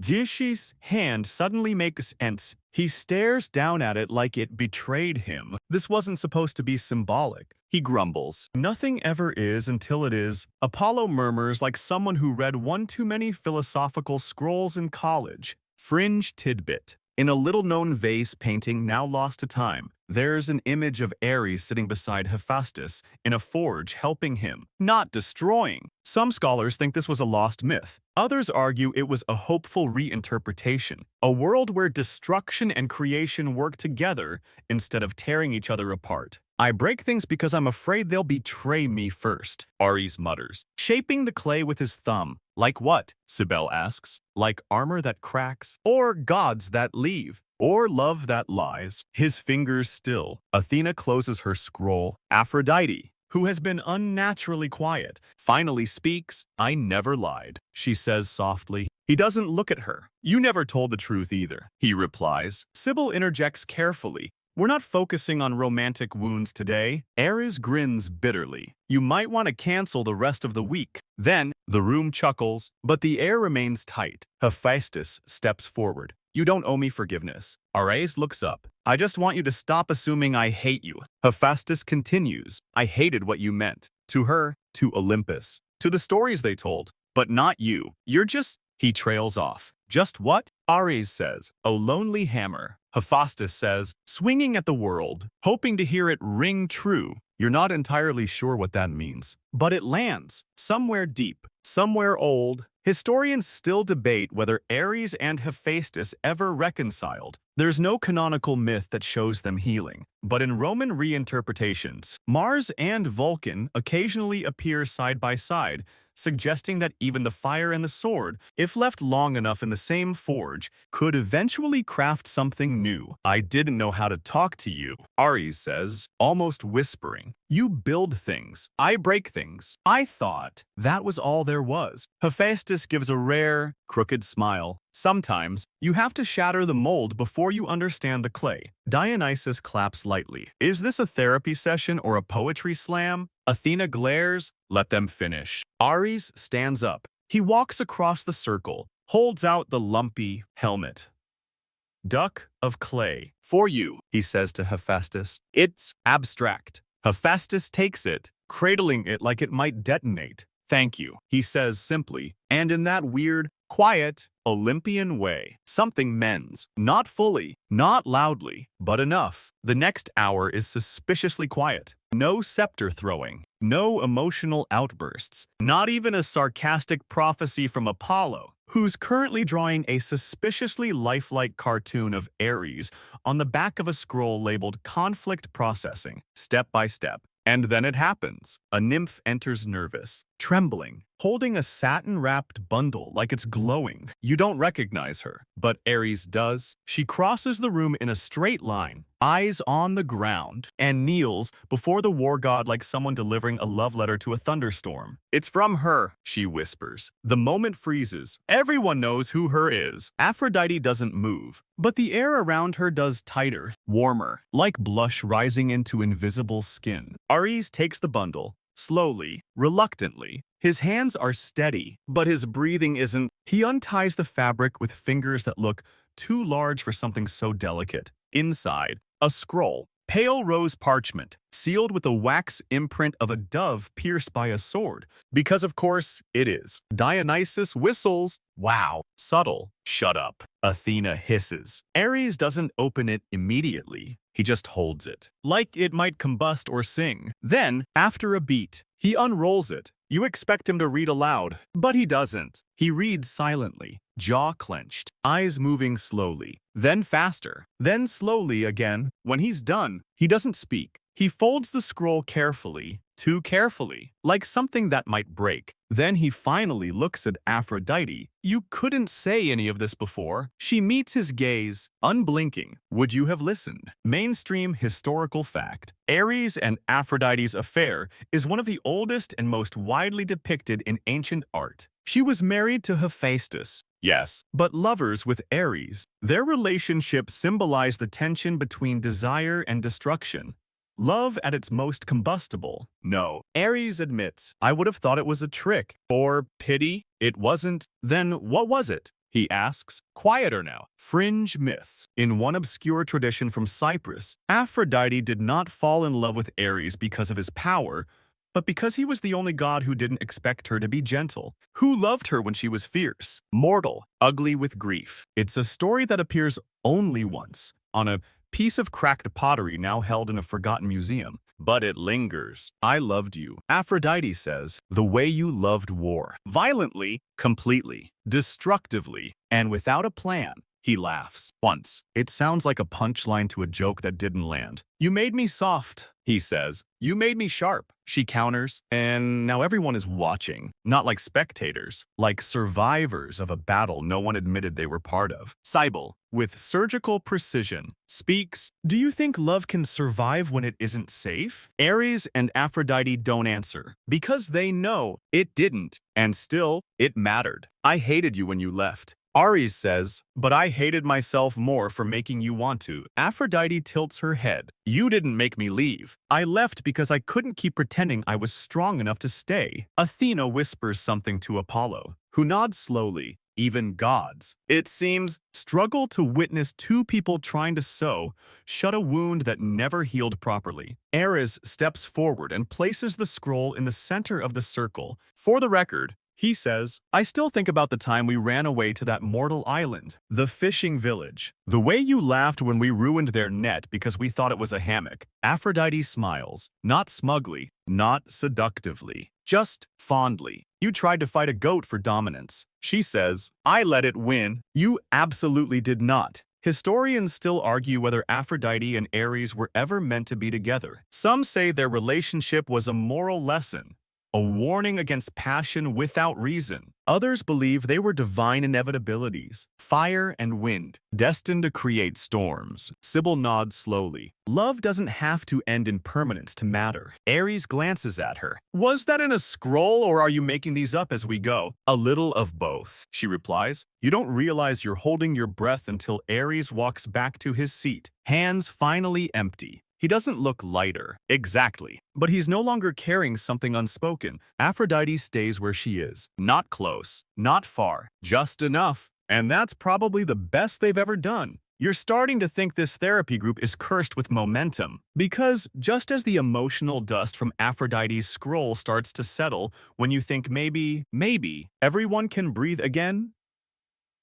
Jishi's hand suddenly makes sense. He stares down at it like it betrayed him. This wasn't supposed to be symbolic. He grumbles. Nothing ever is until it is. Apollo murmurs like someone who read one too many philosophical scrolls in college. Fringe tidbit. In a little-known vase painting now lost to time, there's an image of Ares sitting beside Hephaestus in a forge helping him, not destroying. Some scholars think this was a lost myth. Others argue it was a hopeful reinterpretation, a world where destruction and creation work together instead of tearing each other apart. I break things because I'm afraid they'll betray me first, Ares mutters, shaping the clay with his thumb. Like what? Sibyl asks. Like armor that cracks? Or gods that leave? Or love that lies? His fingers still. Athena closes her scroll. Aphrodite, who has been unnaturally quiet, finally speaks. I never lied, she says softly. He doesn't look at her. You never told the truth either, he replies. Sibyl interjects carefully. We're not focusing on romantic wounds today. Ares grins bitterly. You might want to cancel the rest of the week. Then, the room chuckles, but the air remains tight. Hephaestus steps forward. You don't owe me forgiveness. Ares looks up. I just want you to stop assuming I hate you. Hephaestus continues. I hated what you meant. To her, to Olympus, to the stories they told. But not you. You're just... He trails off. Just what? Ares says. A lonely hammer. Hephaestus says, swinging at the world, hoping to hear it ring true. You're not entirely sure what that means. But it lands. Somewhere deep. Somewhere old. Historians still debate whether Ares and Hephaestus ever reconciled. There's no canonical myth that shows them healing. But in Roman reinterpretations, Mars and Vulcan occasionally appear side by side, suggesting that even the fire and the sword, if left long enough in the same forge, could eventually craft something new. I didn't know how to talk to you, Ares says, almost whispering. You build things. I break things. I thought that was all there was. Hephaestus gives a rare, crooked smile. Sometimes, you have to shatter the mold before you understand the clay. Dionysus claps lightly. Is this a therapy session or a poetry slam? Athena glares. Let them finish. Ares stands up. He walks across the circle, holds out the lumpy helmet. Duck of clay. For you, he says to Hephaestus. It's abstract. Hephaestus takes it, cradling it like it might detonate. Thank you, he says simply, and in that weird, quiet, Olympian way. Something mends. Not fully, not loudly, but enough. The next hour is suspiciously quiet. No scepter throwing. No emotional outbursts. Not even a sarcastic prophecy from Apollo, who's currently drawing a suspiciously lifelike cartoon of Ares on the back of a scroll labeled Conflict Processing, step by step. And then it happens. A nymph enters nervous, trembling, holding a satin-wrapped bundle like it's glowing. You don't recognize her, but Ares does. She crosses the room in a straight line, eyes on the ground, and kneels before the war god like someone delivering a love letter to a thunderstorm. It's from her, she whispers. The moment freezes. Everyone knows who her is. Aphrodite doesn't move, but the air around her does tighter, warmer, like blush rising into invisible skin. Ares takes the bundle, slowly, reluctantly. His hands are steady, but his breathing isn't. He unties the fabric with fingers that look too large for something so delicate. Inside, a scroll, Pale rose parchment, sealed with the wax imprint of a dove pierced by a sword. Because of course, it is. Dionysus whistles. Wow. Subtle. Shut up. Athena hisses. Ares doesn't open it immediately. He just holds it, like it might combust or sing. Then, after a beat, he unrolls it. You expect him to read aloud, but he doesn't. He reads silently, jaw clenched, eyes moving slowly, then faster, then slowly again. When he's done, he doesn't speak. He folds the scroll carefully, too carefully, like something that might break. Then he finally looks at Aphrodite. You couldn't say any of this before. She meets his gaze, unblinking. Would you have listened? Mainstream historical fact. Ares and Aphrodite's affair is one of the oldest and most widely depicted in ancient art. She was married to Hephaestus. Yes, but lovers with Ares. Their relationship symbolized the tension between desire and destruction. Love at its most combustible. No. Ares admits, I would have thought it was a trick. Or pity? It wasn't. Then what was it? He asks. Quieter now. Fringe myth. In one obscure tradition from Cyprus, Aphrodite did not fall in love with Ares because of his power, but because he was the only god who didn't expect her to be gentle, who loved her when she was fierce, mortal, ugly with grief. It's a story that appears only once, on a piece of cracked pottery now held in a forgotten museum. But it lingers. I loved you, Aphrodite says, the way you loved war. Violently, completely, destructively, and without a plan. He laughs. Once. It sounds like a punchline to a joke that didn't land. You made me soft, he says. You made me sharp, she counters. And now everyone is watching. Not like spectators, like survivors of a battle no one admitted they were part of. Cybele, with surgical precision, speaks, do you think love can survive when it isn't safe? Ares and Aphrodite don't answer, because they know it didn't, and still, it mattered. I hated you when you left. Ares says, but I hated myself more for making you want to. Aphrodite tilts her head. You didn't make me leave. I left because I couldn't keep pretending I was strong enough to stay. Athena whispers something to Apollo, who nods slowly. Even gods, it seems, struggle to witness two people trying to shut a wound that never healed properly. Ares steps forward and places the scroll in the center of the circle. For the record, he says, I still think about the time we ran away to that mortal island, the fishing village. The way you laughed when we ruined their net because we thought it was a hammock. Aphrodite smiles, not smugly, not seductively, just fondly. You tried to fight a goat for dominance. She says, I let it win. You absolutely did not. Historians still argue whether Aphrodite and Ares were ever meant to be together. Some say their relationship was a moral lesson, a warning against passion without reason. Others believe they were divine inevitabilities, fire and wind, destined to create storms. Cybele nods slowly. Love doesn't have to end in permanence to matter. Ares glances at her. Was that in a scroll, or are you making these up as we go? A little of both, she replies. You don't realize you're holding your breath until Ares walks back to his seat, hands finally empty. He doesn't look lighter. Exactly. But he's no longer carrying something unspoken. Aphrodite stays where she is. Not close, not far, just enough. And that's probably the best they've ever done. You're starting to think this therapy group is cursed with momentum. Because just as the emotional dust from Aphrodite's scroll starts to settle when you think maybe everyone can breathe again,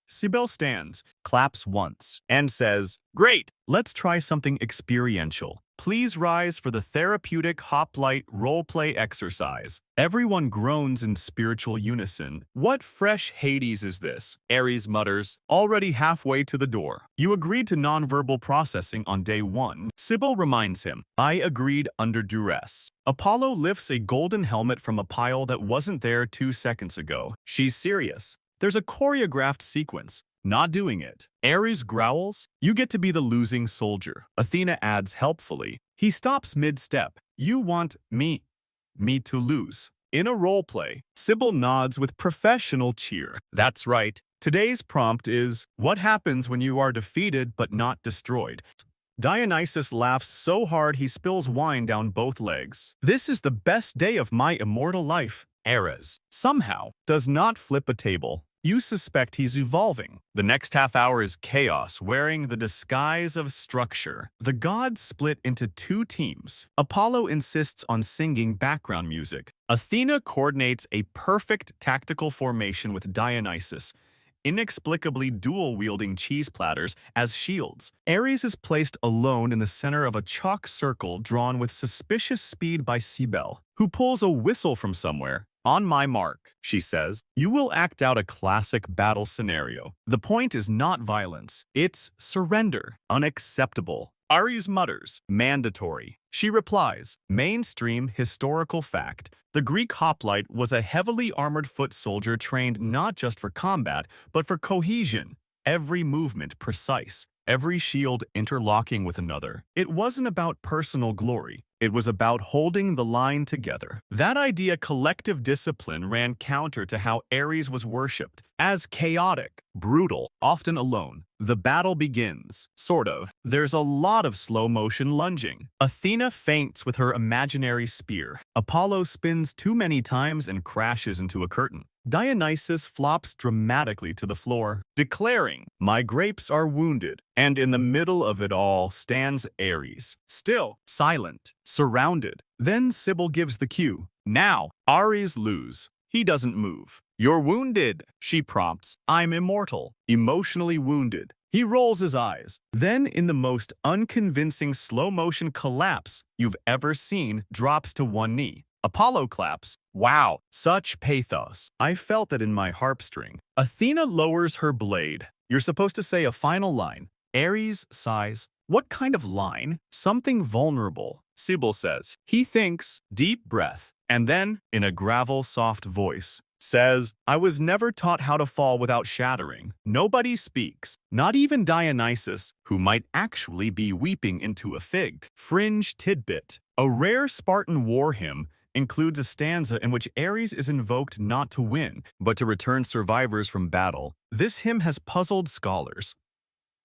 Cybele stands, claps once, and says, Great! Let's try something experiential. Please rise for the therapeutic hoplite roleplay exercise. Everyone groans in spiritual unison. What fresh Hades is this? Ares mutters, already halfway to the door. You agreed to nonverbal processing on day 1. Cybele reminds him, I agreed under duress. Apollo lifts a golden helmet from a pile that wasn't there 2 seconds ago. She's serious. There's a choreographed sequence. Not doing it. Ares growls, you get to be the losing soldier. Athena adds helpfully, he stops mid-step. You want me to lose. In a roleplay, Cybele nods with professional cheer. That's right. Today's prompt is, what happens when you are defeated but not destroyed? Dionysus laughs so hard he spills wine down both legs. This is the best day of my immortal life. Ares, somehow, does not flip a table. You suspect he's evolving. The next half hour is chaos, wearing the disguise of structure. The gods split into two teams. Apollo insists on singing background music. Athena coordinates a perfect tactical formation with Dionysus, inexplicably dual-wielding cheese platters as shields. Ares is placed alone in the center of a chalk circle drawn with suspicious speed by Cybele, who pulls a whistle from somewhere. On my mark, she says, you will act out a classic battle scenario. The point is not violence, it's surrender. Unacceptable. Ares mutters, mandatory. She replies, mainstream historical fact. The Greek hoplite was a heavily armored foot soldier trained not just for combat, but for cohesion. Every movement precise, every shield interlocking with another. It wasn't about personal glory. It was about holding the line together. That idea, collective discipline, ran counter to how Ares was worshipped, as chaotic, brutal, often alone. The battle begins, sort of. There's a lot of slow-motion lunging. Athena faints with her imaginary spear. Apollo spins too many times and crashes into a curtain. Dionysus flops dramatically to the floor, declaring, my grapes are wounded. And in the middle of it all stands Ares, still, silent, surrounded. Then Cybele gives the cue. Now, Ares lose. He doesn't move. You're wounded, she prompts. I'm immortal, emotionally wounded. He rolls his eyes. Then, in the most unconvincing slow-motion collapse you've ever seen, drops to one knee. Apollo claps. Wow, such pathos. I felt it in my harpstring. Athena lowers her blade. You're supposed to say a final line. Ares sighs. What kind of line? Something vulnerable. Cybele says. He thinks, deep breath, and then, in a gravel, soft voice, says, I was never taught how to fall without shattering. Nobody speaks, not even Dionysus, who might actually be weeping into a fig. Fringe tidbit. A rare Spartan war hymn includes a stanza in which Ares is invoked not to win, but to return survivors from battle. This hymn has puzzled scholars.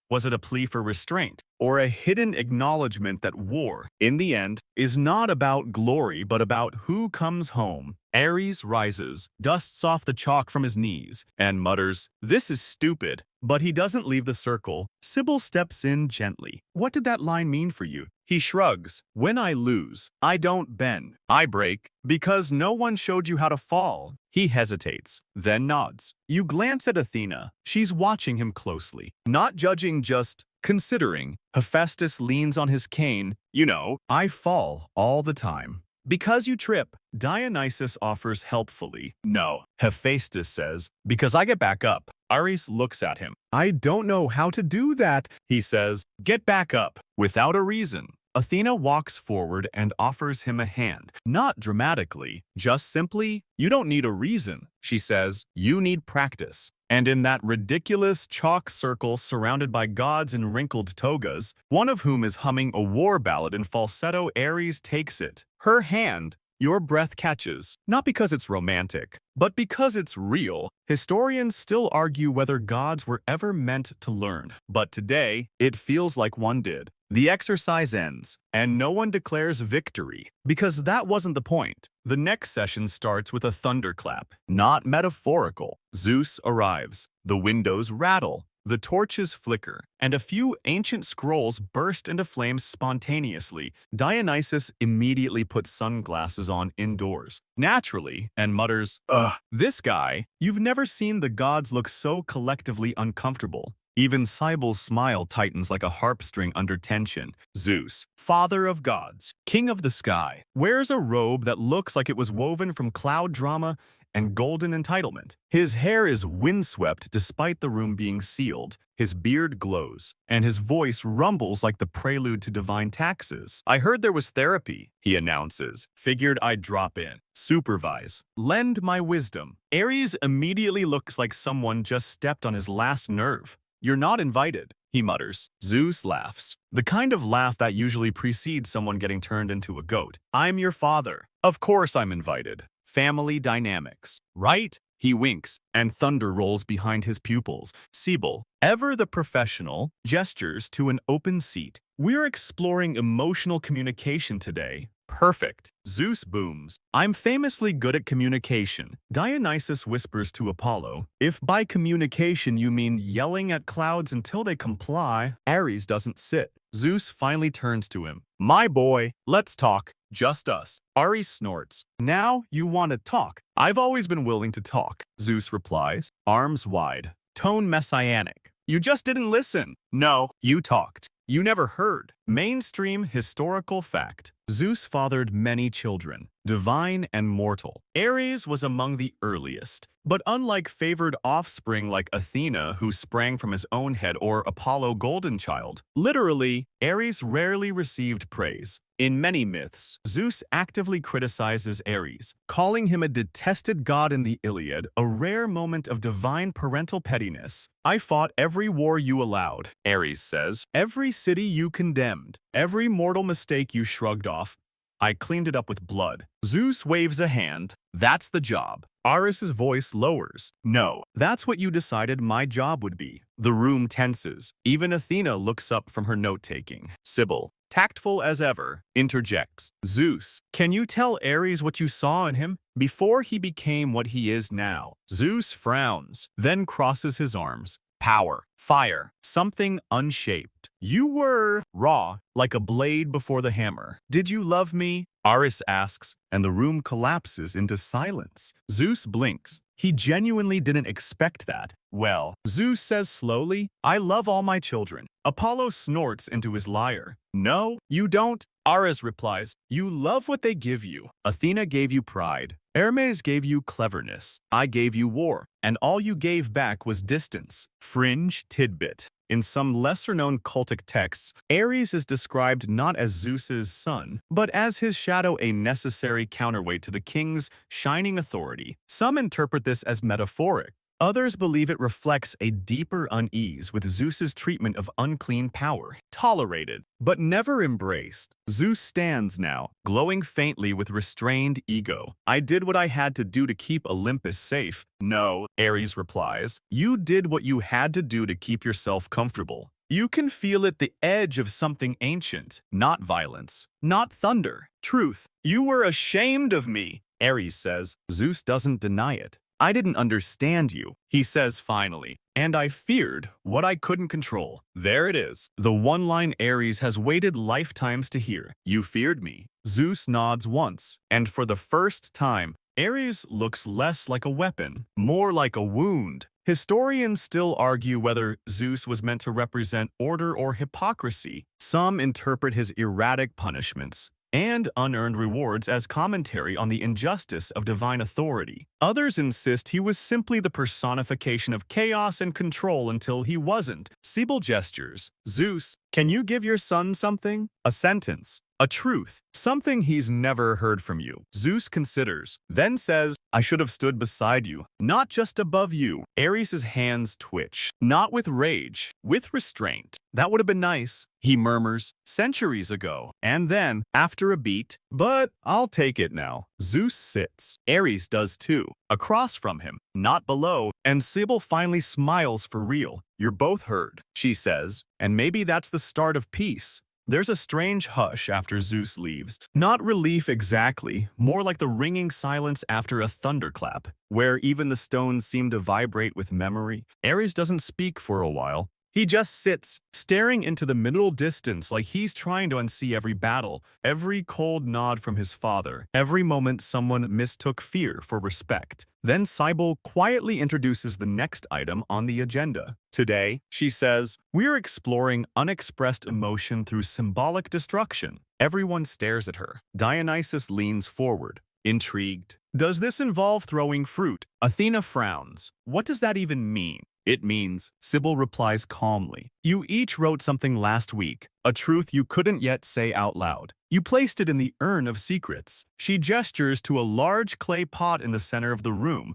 Was it a plea for restraint, or a hidden acknowledgement that war, in the end, is not about glory but about who comes home? Ares rises, dusts off the chalk from his knees, and mutters, this is stupid. But he doesn't leave the circle. Cybele steps in gently. What did that line mean for you? He shrugs. When I lose, I don't bend. I break, because no one showed you how to fall. He hesitates, then nods. You glance at Athena. She's watching him closely, not judging, just considering. Hephaestus leans on his cane. You know, I fall all the time. Because you trip, Dionysus offers helpfully. No, Hephaestus says, because I get back up. Ares looks at him. I don't know how to do that, he says. Get back up, without a reason. Athena walks forward and offers him a hand. Not dramatically, just simply, you don't need a reason, she says. You need practice. And in that ridiculous chalk circle surrounded by gods in wrinkled togas, one of whom is humming a war ballad in falsetto, Ares takes it. Her hand, your breath catches, not because it's romantic, but because it's real. Historians still argue whether gods were ever meant to learn, but today, it feels like one did. The exercise ends, and no one declares victory, because that wasn't the point. The next session starts with a thunderclap, not metaphorical. Zeus arrives, the windows rattle, the torches flicker, and a few ancient scrolls burst into flames spontaneously. Dionysus immediately puts sunglasses on indoors, naturally, and mutters, ugh, this guy, you've never seen the gods look so collectively uncomfortable. Even Cybele's smile tightens like a harp string under tension. Zeus, father of gods, king of the sky, wears a robe that looks like it was woven from cloud drama and golden entitlement. His hair is windswept despite the room being sealed. His beard glows, and his voice rumbles like the prelude to divine taxes. I heard there was therapy, he announces. Figured I'd drop in, supervise, lend my wisdom. Ares immediately looks like someone just stepped on his last nerve. You're not invited, he mutters. Zeus laughs, the kind of laugh that usually precedes someone getting turned into a goat. I'm your father. Of course I'm invited. Family dynamics, right? He winks, and thunder rolls behind his pupils. Cybele, ever the professional, gestures to an open seat. We're exploring emotional communication today. Perfect. Zeus booms. I'm famously good at communication. Dionysus whispers to Apollo, if by communication you mean yelling at clouds until they comply, Ares doesn't sit. Zeus finally turns to him. My boy, let's talk. Just us. Ares snorts. Now you want to talk. I've always been willing to talk. Zeus replies, arms wide. Tone messianic. You just didn't listen. No, you talked. You never heard. Mainstream historical fact. Zeus fathered many children, divine and mortal. Ares was among the earliest. But unlike favored offspring like Athena, who sprang from his own head, or Apollo Golden Child, literally, Ares rarely received praise. In many myths, Zeus actively criticizes Ares, calling him a detested god in the Iliad, a rare moment of divine parental pettiness. I fought every war you allowed, Ares says, every city you condemned, every mortal mistake you shrugged off. I cleaned it up with blood. Zeus waves a hand. That's the job. Ares's voice lowers. No, that's what you decided my job would be. The room tenses. Even Athena looks up from her note-taking. Sibyl, tactful as ever, interjects. Zeus, can you tell Ares what you saw in him before he became what he is now? Zeus frowns, then crosses his arms. Power, fire, something unshaped. You were raw, like a blade before the hammer. Did you love me? Ares asks, and the room collapses into silence. Zeus blinks. He genuinely didn't expect that. Well, Zeus says slowly, I love all my children. Apollo snorts into his lyre. No, you don't. Ares replies, you love what they give you. Athena gave you pride. Hermes gave you cleverness. I gave you war. And all you gave back was distance. Fringe tidbit. In some lesser-known cultic texts, Ares is described not as Zeus's son, but as his shadow, a necessary counterweight to the king's shining authority. Some interpret this as metaphoric. Others believe it reflects a deeper unease with Zeus's treatment of unclean power, tolerated, but never embraced. Zeus stands now, glowing faintly with restrained ego. I did what I had to do to keep Olympus safe. No, Ares replies. You did what you had to do to keep yourself comfortable. You can feel at the edge of something ancient, not violence, not thunder. Truth. You were ashamed of me, Ares says. Zeus doesn't deny it. I didn't understand you, he says finally, and I feared what I couldn't control. There it is, the one line Ares has waited lifetimes to hear. You feared me. Zeus nods once, and for the first time, Ares looks less like a weapon, more like a wound. Historians still argue whether Zeus was meant to represent order or hypocrisy. Some interpret his erratic punishments and unearned rewards as commentary on the injustice of divine authority. Others insist he was simply the personification of chaos and control until he wasn't. Sibyl gestures. Zeus, can you give your son something? A sentence. A truth. Something he's never heard from you. Zeus considers, then says, I should have stood beside you, not just above you. Ares' hands twitch, not with rage, with restraint. That would have been nice, he murmurs, centuries ago. And then, after a beat, but I'll take it now. Zeus sits. Ares does too, across from him, not below, and Sibyl finally smiles for real. You're both heard, she says, and maybe that's the start of peace. There's a strange hush after Zeus leaves. Not relief exactly, more like the ringing silence after a thunderclap, where even the stones seem to vibrate with memory. Ares doesn't speak for a while. He just sits, staring into the middle distance like he's trying to unsee every battle, every cold nod from his father, every moment someone mistook fear for respect. Then Sibyl quietly introduces the next item on the agenda. Today, she says, we're exploring unexpressed emotion through symbolic destruction. Everyone stares at her. Dionysus leans forward, intrigued. Does this involve throwing fruit? Athena frowns. What does that even mean? It means, Sibyl replies calmly, you each wrote something last week, a truth you couldn't yet say out loud. You placed it in the urn of secrets. She gestures to a large clay pot in the center of the room,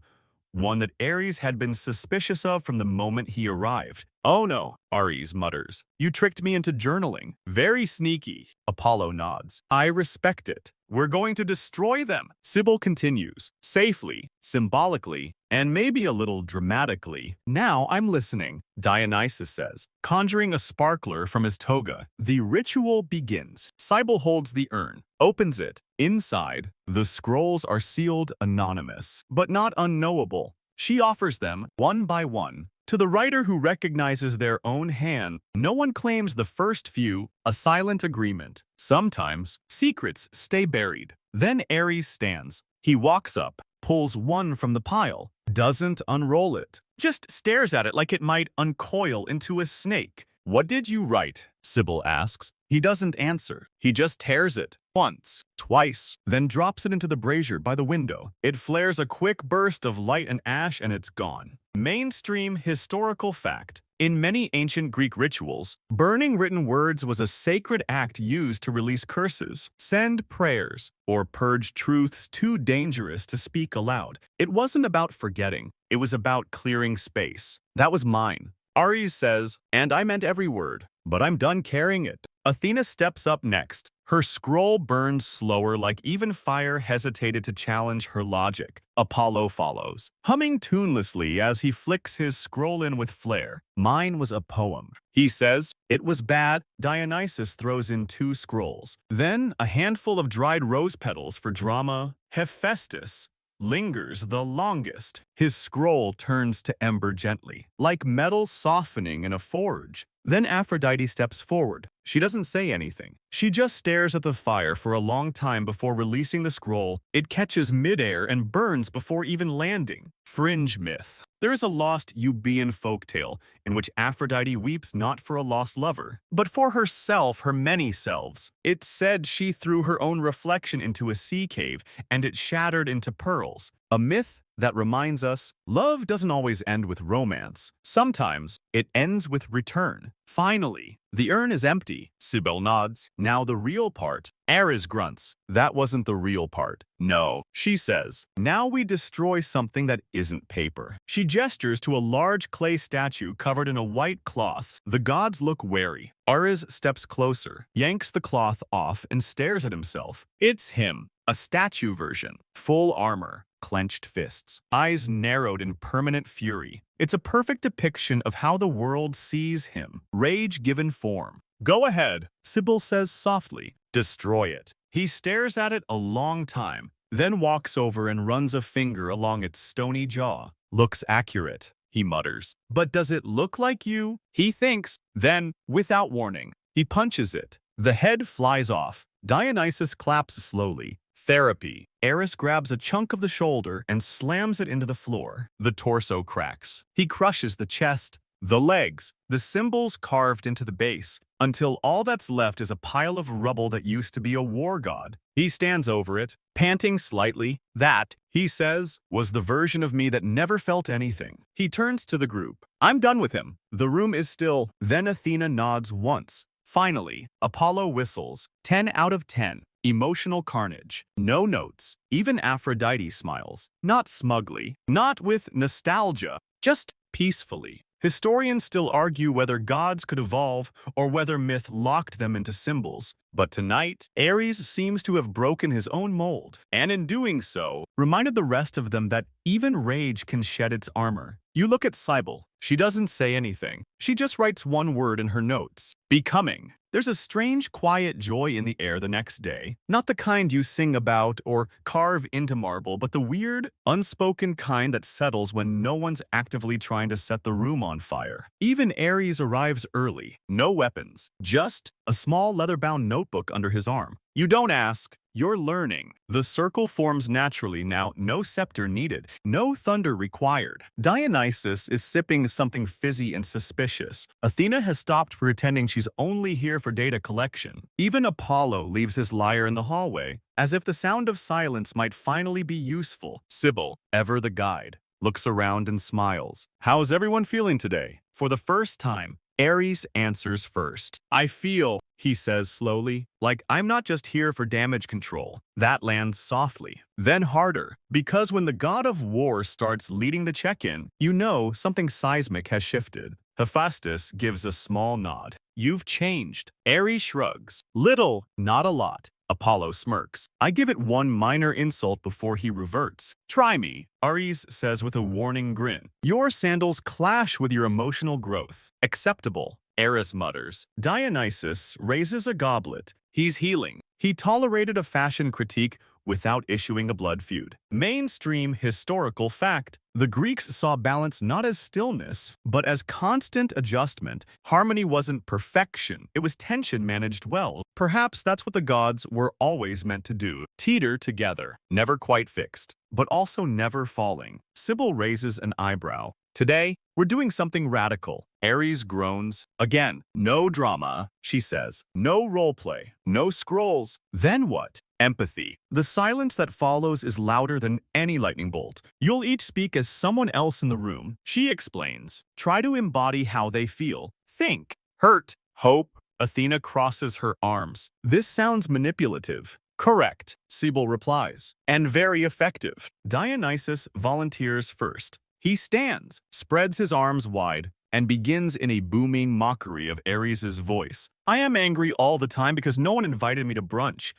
one that Ares had been suspicious of from the moment he arrived. Oh no, Ares mutters. You tricked me into journaling. Very sneaky. Apollo nods. I respect it. We're going to destroy them. Sybil continues, safely, symbolically, and maybe a little dramatically. Now I'm listening, Dionysus says, conjuring a sparkler from his toga. The ritual begins. Sybil holds the urn, opens it. Inside, the scrolls are sealed anonymous, but not unknowable. She offers them, one by one, to the writer who recognizes their own hand. No one claims the first few, a silent agreement. Sometimes, secrets stay buried. Then Ares stands. He walks up, pulls one from the pile, doesn't unroll it, just stares at it like it might uncoil into a snake. What did you write? Sybil asks. He doesn't answer. He just tears it. Once, twice, then drops it into the brazier by the window. It flares a quick burst of light and ash and it's gone. Mainstream historical fact. In many ancient Greek rituals, burning written words was a sacred act used to release curses, send prayers, or purge truths too dangerous to speak aloud. It wasn't about forgetting. It was about clearing space. That was mine. Ares says, and I meant every word, but I'm done carrying it. Athena steps up next. Her scroll burns slower, like even fire hesitated to challenge her logic. Apollo follows, humming tunelessly as he flicks his scroll in with flair. Mine was a poem. He says, it was bad. Dionysus throws in 2 scrolls. Then a handful of dried rose petals for drama. Hephaestus lingers the longest. His scroll turns to ember gently, like metal softening in a forge. Then Aphrodite steps forward. She doesn't say anything. She just stares at the fire for a long time before releasing the scroll. It catches midair and burns before even landing. Fringe myth. There is a lost Euboean folktale in which Aphrodite weeps not for a lost lover, but for herself, her many selves. It's said she threw her own reflection into a sea cave and it shattered into pearls. A myth that reminds us, love doesn't always end with romance. Sometimes it ends with return. Finally, the urn is empty. Sybil nods. Now the real part. Ares grunts. That wasn't the real part. No, she says. Now we destroy something that isn't paper. She gestures to a large clay statue covered in a white cloth. The gods look wary. Ares steps closer, yanks the cloth off, and stares at himself. It's him. A statue version. Full armor. Clenched fists, eyes narrowed in permanent fury. It's a perfect depiction of how the world sees him, rage given form. Go ahead, Sybil says softly. Destroy it. He stares at it a long time, then walks over and runs a finger along its stony jaw. Looks accurate, he mutters. But does it look like you? He thinks. Then, without warning, he punches it. The head flies off. Dionysus claps slowly. Therapy. Ares grabs a chunk of the shoulder and slams it into the floor. The torso cracks. He crushes the chest, the legs, the symbols carved into the base, until all that's left is a pile of rubble that used to be a war god. He stands over it, panting slightly. That, he says, was the version of me that never felt anything. He turns to the group. I'm done with him. The room is still. Then Athena nods once. Finally, Apollo whistles. 10 out of 10. Emotional carnage. No notes. Even Aphrodite smiles. Not smugly. Not with nostalgia. Just peacefully. Historians still argue whether gods could evolve or whether myth locked them into symbols. But tonight, Ares seems to have broken his own mold, and in doing so, reminded the rest of them that even rage can shed its armor. You look at Sybil. She doesn't say anything. She just writes one word in her notes. Becoming. There's a strange, quiet joy in the air the next day. Not the kind you sing about or carve into marble, but the weird, unspoken kind that settles when no one's actively trying to set the room on fire. Even Ares arrives early. No weapons. Just a small leather-bound notebook under his arm. You don't ask. You're learning. The circle forms naturally now, no scepter needed, no thunder required. Dionysus is sipping something fizzy and suspicious. Athena has stopped pretending she's only here for data collection. Even Apollo leaves his lyre in the hallway, as if the sound of silence might finally be useful. Sybil, ever the guide, looks around and smiles. How's everyone feeling today? For the first time, Ares answers first. I feel, he says slowly, like I'm not just here for damage control. That lands softly, then harder, because when the god of war starts leading the check-in, you know something seismic has shifted. Hephaestus gives a small nod. You've changed. Ares shrugs. Little, not a lot. Apollo smirks. I give it one minor insult before he reverts. Try me, Ares says with a warning grin. Your sandals clash with your emotional growth. Acceptable, Eris mutters. Dionysus raises a goblet. He's healing. He tolerated a fashion critique without issuing a blood feud. Mainstream historical fact. The Greeks saw balance not as stillness, but as constant adjustment. Harmony wasn't perfection, it was tension managed well. Perhaps that's what the gods were always meant to do. Teeter together, never quite fixed, but also never falling. Sybil raises an eyebrow. Today, we're doing something radical. Ares groans. Again, no drama, she says. No roleplay, no scrolls. Then what? Empathy. The silence that follows is louder than any lightning bolt. You'll each speak as someone else in the room. She explains. Try to embody how they feel. Think. Hurt. Hope. Athena crosses her arms. This sounds manipulative. Correct, Sybil replies. And very effective. Dionysus volunteers first. He stands, spreads his arms wide, and begins in a booming mockery of Ares' voice. I am angry all the time because no one invited me to brunch.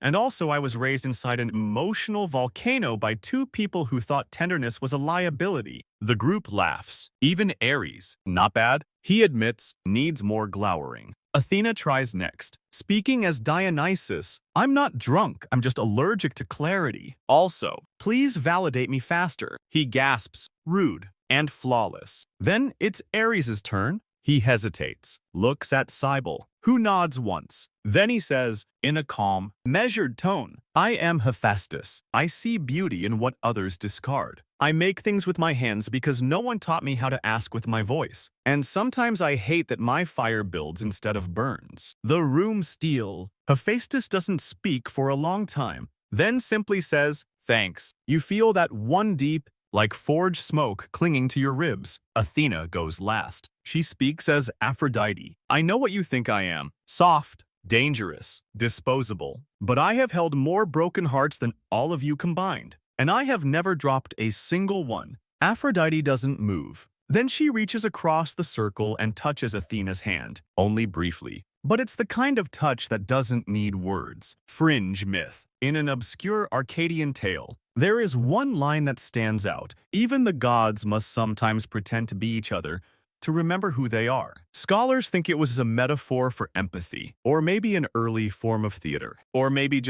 And also I was raised inside an emotional volcano by two people who thought tenderness was a liability. The group laughs. Even Ares, not bad, he admits, needs more glowering. Athena tries next. Speaking as Dionysus, I'm not drunk, I'm just allergic to clarity. Also, please validate me faster. He gasps, rude and flawless. Then it's Ares' turn. He hesitates, looks at Cybele, who nods once. Then he says, in a calm, measured tone, I am Hephaestus. I see beauty in what others discard. I make things with my hands because no one taught me how to ask with my voice. And sometimes I hate that my fire builds instead of burns. The room still. Hephaestus doesn't speak for a long time, then simply says, thanks. You feel that one deep, like forge smoke clinging to your ribs. Athena goes last. She speaks as Aphrodite. I know what you think I am. Soft, dangerous, disposable. But I have held more broken hearts than all of you combined. And I have never dropped a single one. Aphrodite doesn't move. Then she reaches across the circle and touches Athena's hand, only briefly. But it's the kind of touch that doesn't need words. Fringe myth. In an obscure Arcadian tale, there is one line that stands out. Even the gods must sometimes pretend to be each other to remember who they are. Scholars think it was a metaphor for empathy, or maybe an early form of theater, or maybe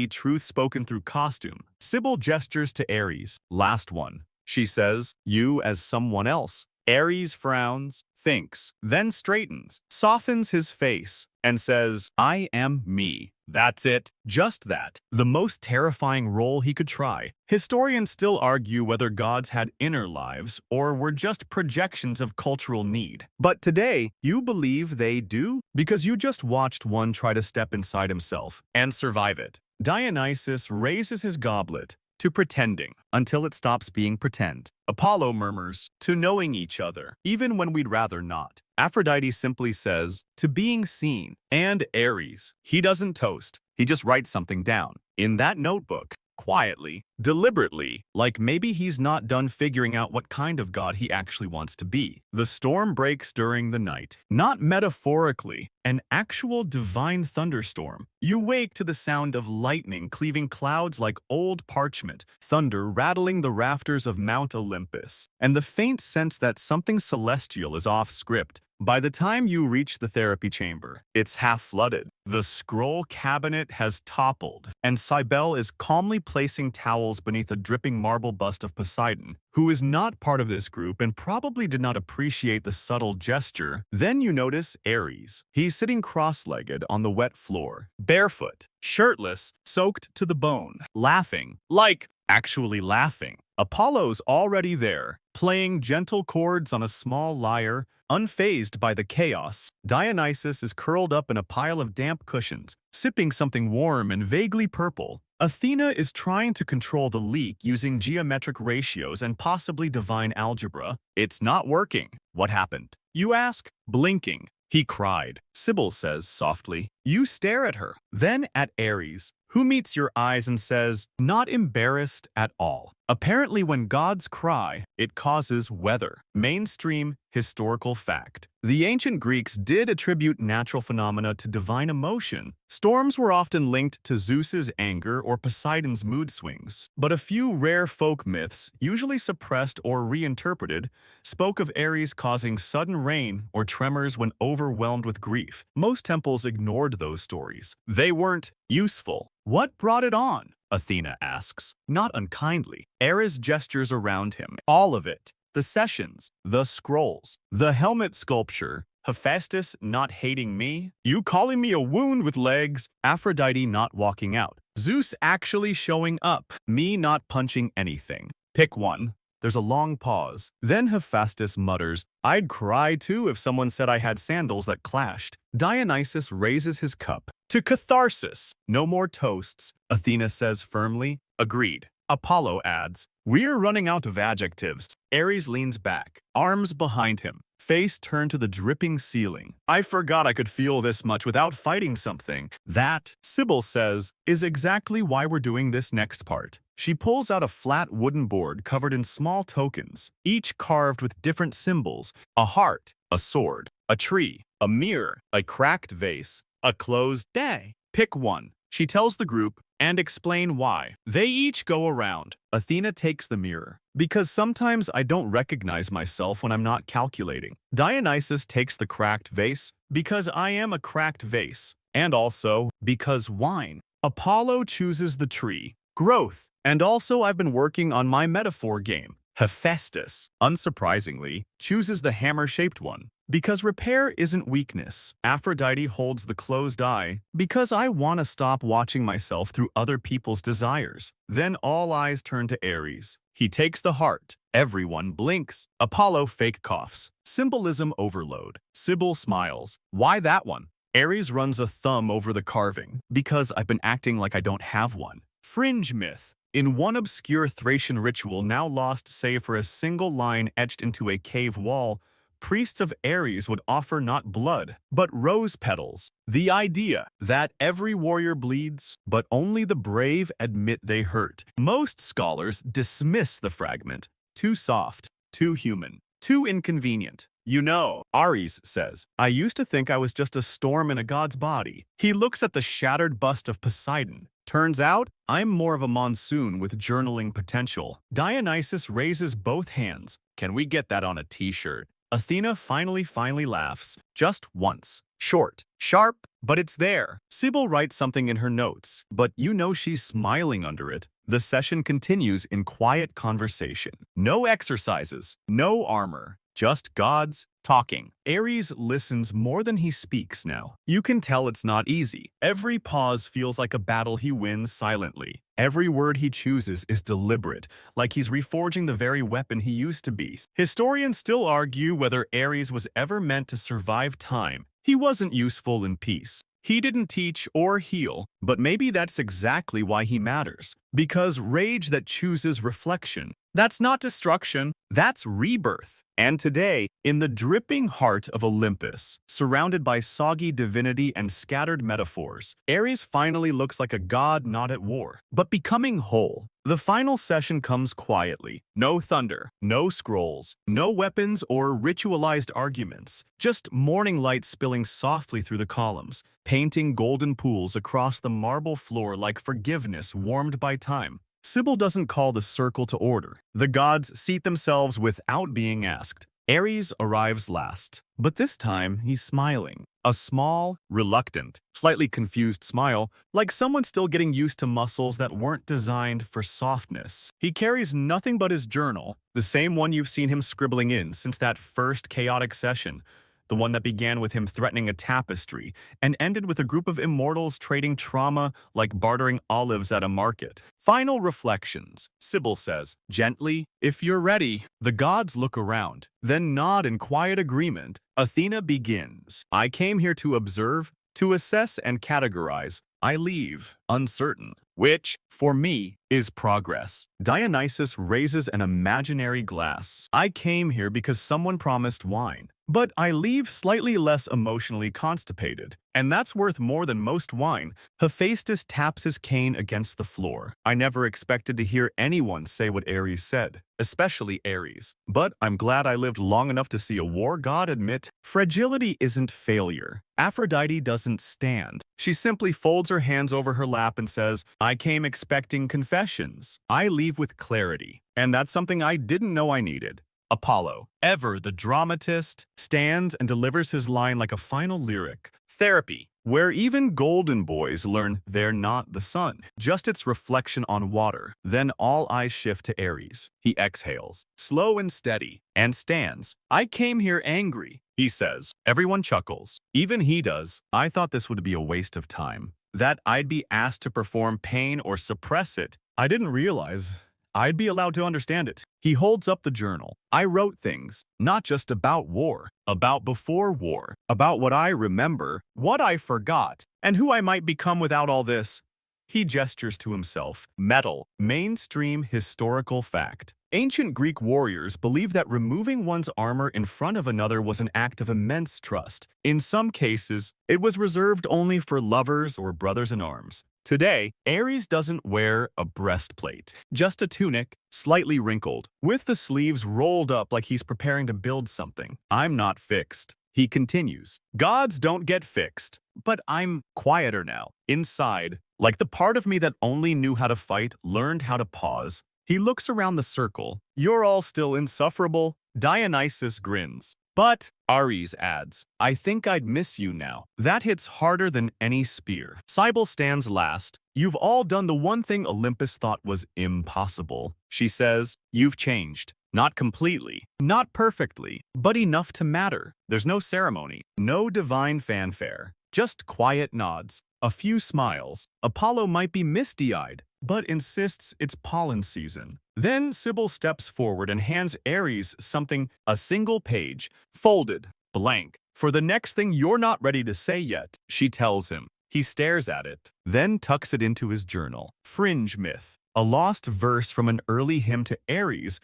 truth spoken through costume. Sybil gestures to Ares. Last one. She says, you as someone else. Ares frowns, thinks, then straightens, softens his face, and says, I am me. That's it. Just that. The most terrifying role he could try. Historians still argue whether gods had inner lives or were just projections of cultural need. But today, you believe they do because you just watched one try to step inside himself and survive it. Dionysus raises his goblet to pretending until it stops being pretend. Apollo murmurs, to knowing each other, even when we'd rather not. Aphrodite simply says, to being seen. And Ares, he doesn't toast, he just writes something down. In that notebook, quietly, deliberately, like maybe he's not done figuring out what kind of god he actually wants to be. The storm breaks during the night, not metaphorically, an actual divine thunderstorm. You wake to the sound of lightning cleaving clouds like old parchment, thunder rattling the rafters of Mount Olympus, and the faint sense that something celestial is off script. By the time you reach the therapy chamber, it's half flooded. The scroll cabinet has toppled, and Cybele is calmly placing towels beneath a dripping marble bust of Poseidon, who is not part of this group and probably did not appreciate the subtle gesture. Then you notice Ares. He's sitting cross-legged on the wet floor, barefoot, shirtless, soaked to the bone, laughing, like actually laughing. Apollo's already there, playing gentle chords on a small lyre, unfazed by the chaos. Dionysus is curled up in a pile of damp cushions, sipping something warm and vaguely purple. Athena is trying to control the leak using geometric ratios and possibly divine algebra. It's not working. What happened? You ask, blinking. He cried. Sybil says softly. You stare at her, then at Ares, who meets your eyes and says, not embarrassed at all. Apparently, when gods cry, it causes weather. Mainstream historical fact. The ancient Greeks did attribute natural phenomena to divine emotion. Storms were often linked to Zeus's anger or Poseidon's mood swings. But a few rare folk myths, usually suppressed or reinterpreted, spoke of Ares causing sudden rain or tremors when overwhelmed with grief. Most temples ignored those stories. They weren't useful. What brought it on? Athena asks, not unkindly. Ares gestures around him. All of it. The sessions, the scrolls, the helmet sculpture, Hephaestus not hating me, you calling me a wound with legs, Aphrodite not walking out, Zeus actually showing up, me not punching anything. Pick one. There's a long pause. Then Hephaestus mutters, I'd cry too if someone said I had sandals that clashed. Dionysus raises his cup. To catharsis. No more toasts, Athena says firmly. Agreed. Apollo adds, we're running out of adjectives. Ares leans back, arms behind him, face turned to the dripping ceiling. I forgot I could feel this much without fighting something. That, Sybil says, is exactly why we're doing this next part. She pulls out a flat wooden board covered in small tokens, each carved with different symbols: a heart, a sword, a tree, a mirror, a cracked vase, a closed day. Pick one, she tells the group, and explain why. They each go around. Athena takes the mirror. Because sometimes I don't recognize myself when I'm not calculating. Dionysus takes the cracked vase. Because I am a cracked vase. And also, because wine. Apollo chooses the tree. Growth. And also I've been working on my metaphor game. Hephaestus, unsurprisingly, chooses the hammer-shaped one. Because repair isn't weakness. Aphrodite holds the closed eye. Because I want to stop watching myself through other people's desires. Then all eyes turn to Ares. He takes the heart. Everyone blinks. Apollo fake coughs. Symbolism overload. Sybil smiles. Why that one? Ares runs a thumb over the carving. Because I've been acting like I don't have one. Fringe myth. In one obscure Thracian ritual now lost save for a single line etched into a cave wall, priests of Ares would offer not blood, but rose petals. The idea that every warrior bleeds, but only the brave admit they hurt. Most scholars dismiss the fragment. Too soft, too human, too inconvenient. You know, Ares says, I used to think I was just a storm in a god's body. He looks at the shattered bust of Poseidon. Turns out, I'm more of a monsoon with journaling potential. Dionysus raises both hands. Can we get that on a t-shirt? Athena finally laughs. Just once. Short, sharp, but it's there. Sybil writes something in her notes, but you know she's smiling under it. The session continues in quiet conversation. No exercises, no armor, just gods talking. Ares listens more than he speaks now. You can tell it's not easy. Every pause feels like a battle he wins silently. Every word he chooses is deliberate, like he's reforging the very weapon he used to be. Historians still argue whether Ares was ever meant to survive time. He wasn't useful in peace. He didn't teach or heal, but maybe that's exactly why he matters. Because rage that chooses reflection, that's not destruction, that's rebirth. And today, in the dripping heart of Olympus, surrounded by soggy divinity and scattered metaphors, Ares finally looks like a god not at war, but becoming whole. The final session comes quietly. No thunder, no scrolls, no weapons or ritualized arguments, just morning light spilling softly through the columns, painting golden pools across the marble floor like forgiveness warmed by time. Sybil doesn't call the circle to order. The gods seat themselves without being asked. Ares arrives last, but this time he's smiling. A small, reluctant, slightly confused smile, like someone still getting used to muscles that weren't designed for softness. He carries nothing but his journal, the same one you've seen him scribbling in since that first chaotic session. The one that began with him threatening a tapestry and ended with a group of immortals trading trauma like bartering olives at a market. Final reflections, Sybil says, gently, if you're ready. The gods look around, then nod in quiet agreement. Athena begins. I came here to observe, to assess and categorize. I leave, uncertain. Which, for me, is progress. Dionysus raises an imaginary glass. I came here because someone promised wine. But I leave slightly less emotionally constipated, and that's worth more than most wine. Hephaestus taps his cane against the floor. I never expected to hear anyone say what Ares said, especially Ares. But I'm glad I lived long enough to see a war god admit fragility isn't failure. Aphrodite doesn't stand. She simply folds her hands over her lap and says, I came expecting confessions. I leave with clarity, and that's something I didn't know I needed. Apollo, ever the dramatist, stands and delivers his line like a final lyric. Therapy, where even golden boys learn they're not the sun, just its reflection on water. Then all eyes shift to Ares. He exhales, slow and steady, and stands. I came here angry, he says. Everyone chuckles. Even he does. I thought this would be a waste of time, that I'd be asked to perform pain or suppress it. I didn't realize I'd be allowed to understand it. He holds up the journal. I wrote things, not just about war, about before war, about what I remember, what I forgot, and who I might become without all this. He gestures to himself. Metal, mainstream historical fact. Ancient Greek warriors believed that removing one's armor in front of another was an act of immense trust. In some cases, it was reserved only for lovers or brothers in arms. Today, Ares doesn't wear a breastplate, just a tunic, slightly wrinkled, with the sleeves rolled up like he's preparing to build something. I'm not fixed. He continues. Gods don't get fixed, but I'm quieter now. Inside, like the part of me that only knew how to fight, learned how to pause. He looks around the circle. You're all still insufferable. Dionysus grins. But, Ares adds, I think I'd miss you now. That hits harder than any spear. Cybele stands last. You've all done the one thing Olympus thought was impossible. She says, you've changed. Not completely, not perfectly, but enough to matter. There's no ceremony, no divine fanfare, just quiet nods, a few smiles. Apollo might be misty-eyed, but insists it's pollen season. Then Cybele steps forward and hands Ares something, a single page, folded, blank. For the next thing you're not ready to say yet, she tells him. He stares at it, then tucks it into his journal. Fringe myth, a lost verse from an early hymn to Ares,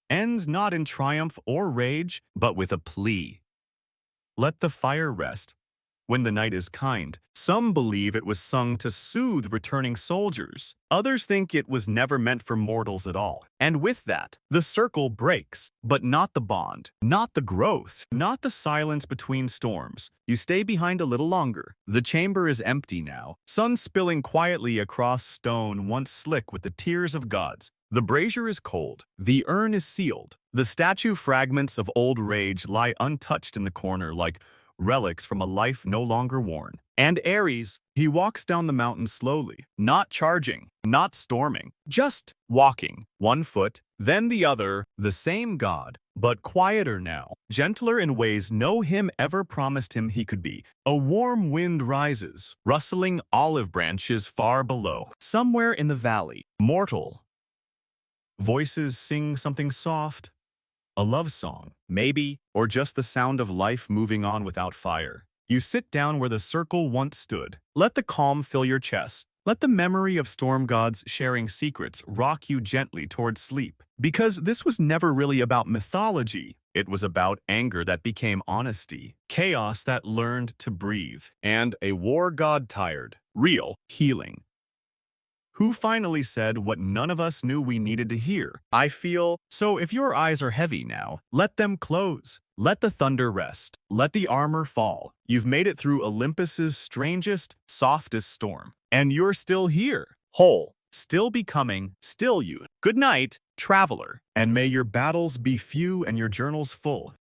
ends not in triumph or rage, but with a plea. Let the fire rest when the night is kind. Some believe it was sung to soothe returning soldiers. Others think it was never meant for mortals at all. And with that, the circle breaks, but not the bond, not the growth, not the silence between storms. You stay behind a little longer. The chamber is empty now, sun spilling quietly across stone once slick with the tears of gods. The brazier is cold. The urn is sealed. The statue fragments of old rage lie untouched in the corner like relics from a life no longer worn. And Ares, he walks down the mountain slowly, not charging, not storming, just walking, one foot, then the other, the same god, but quieter now, gentler in ways no hymn ever promised him he could be. A warm wind rises, rustling olive branches far below. Somewhere in the valley, mortal voices sing something soft. A love song, maybe, or just the sound of life moving on without fire. You sit down where the circle once stood. Let the calm fill your chest. Let the memory of storm gods sharing secrets rock you gently towards sleep. Because this was never really about mythology. It was about anger that became honesty, chaos that learned to breathe, and a war god tired, real healing. Who finally said what none of us knew we needed to hear. I feel, so if your eyes are heavy now, let them close. Let the thunder rest. Let the armor fall. You've made it through Olympus's strangest, softest storm. And you're still here, whole, still becoming, still you. Good night, traveler, and may your battles be few and your journals full.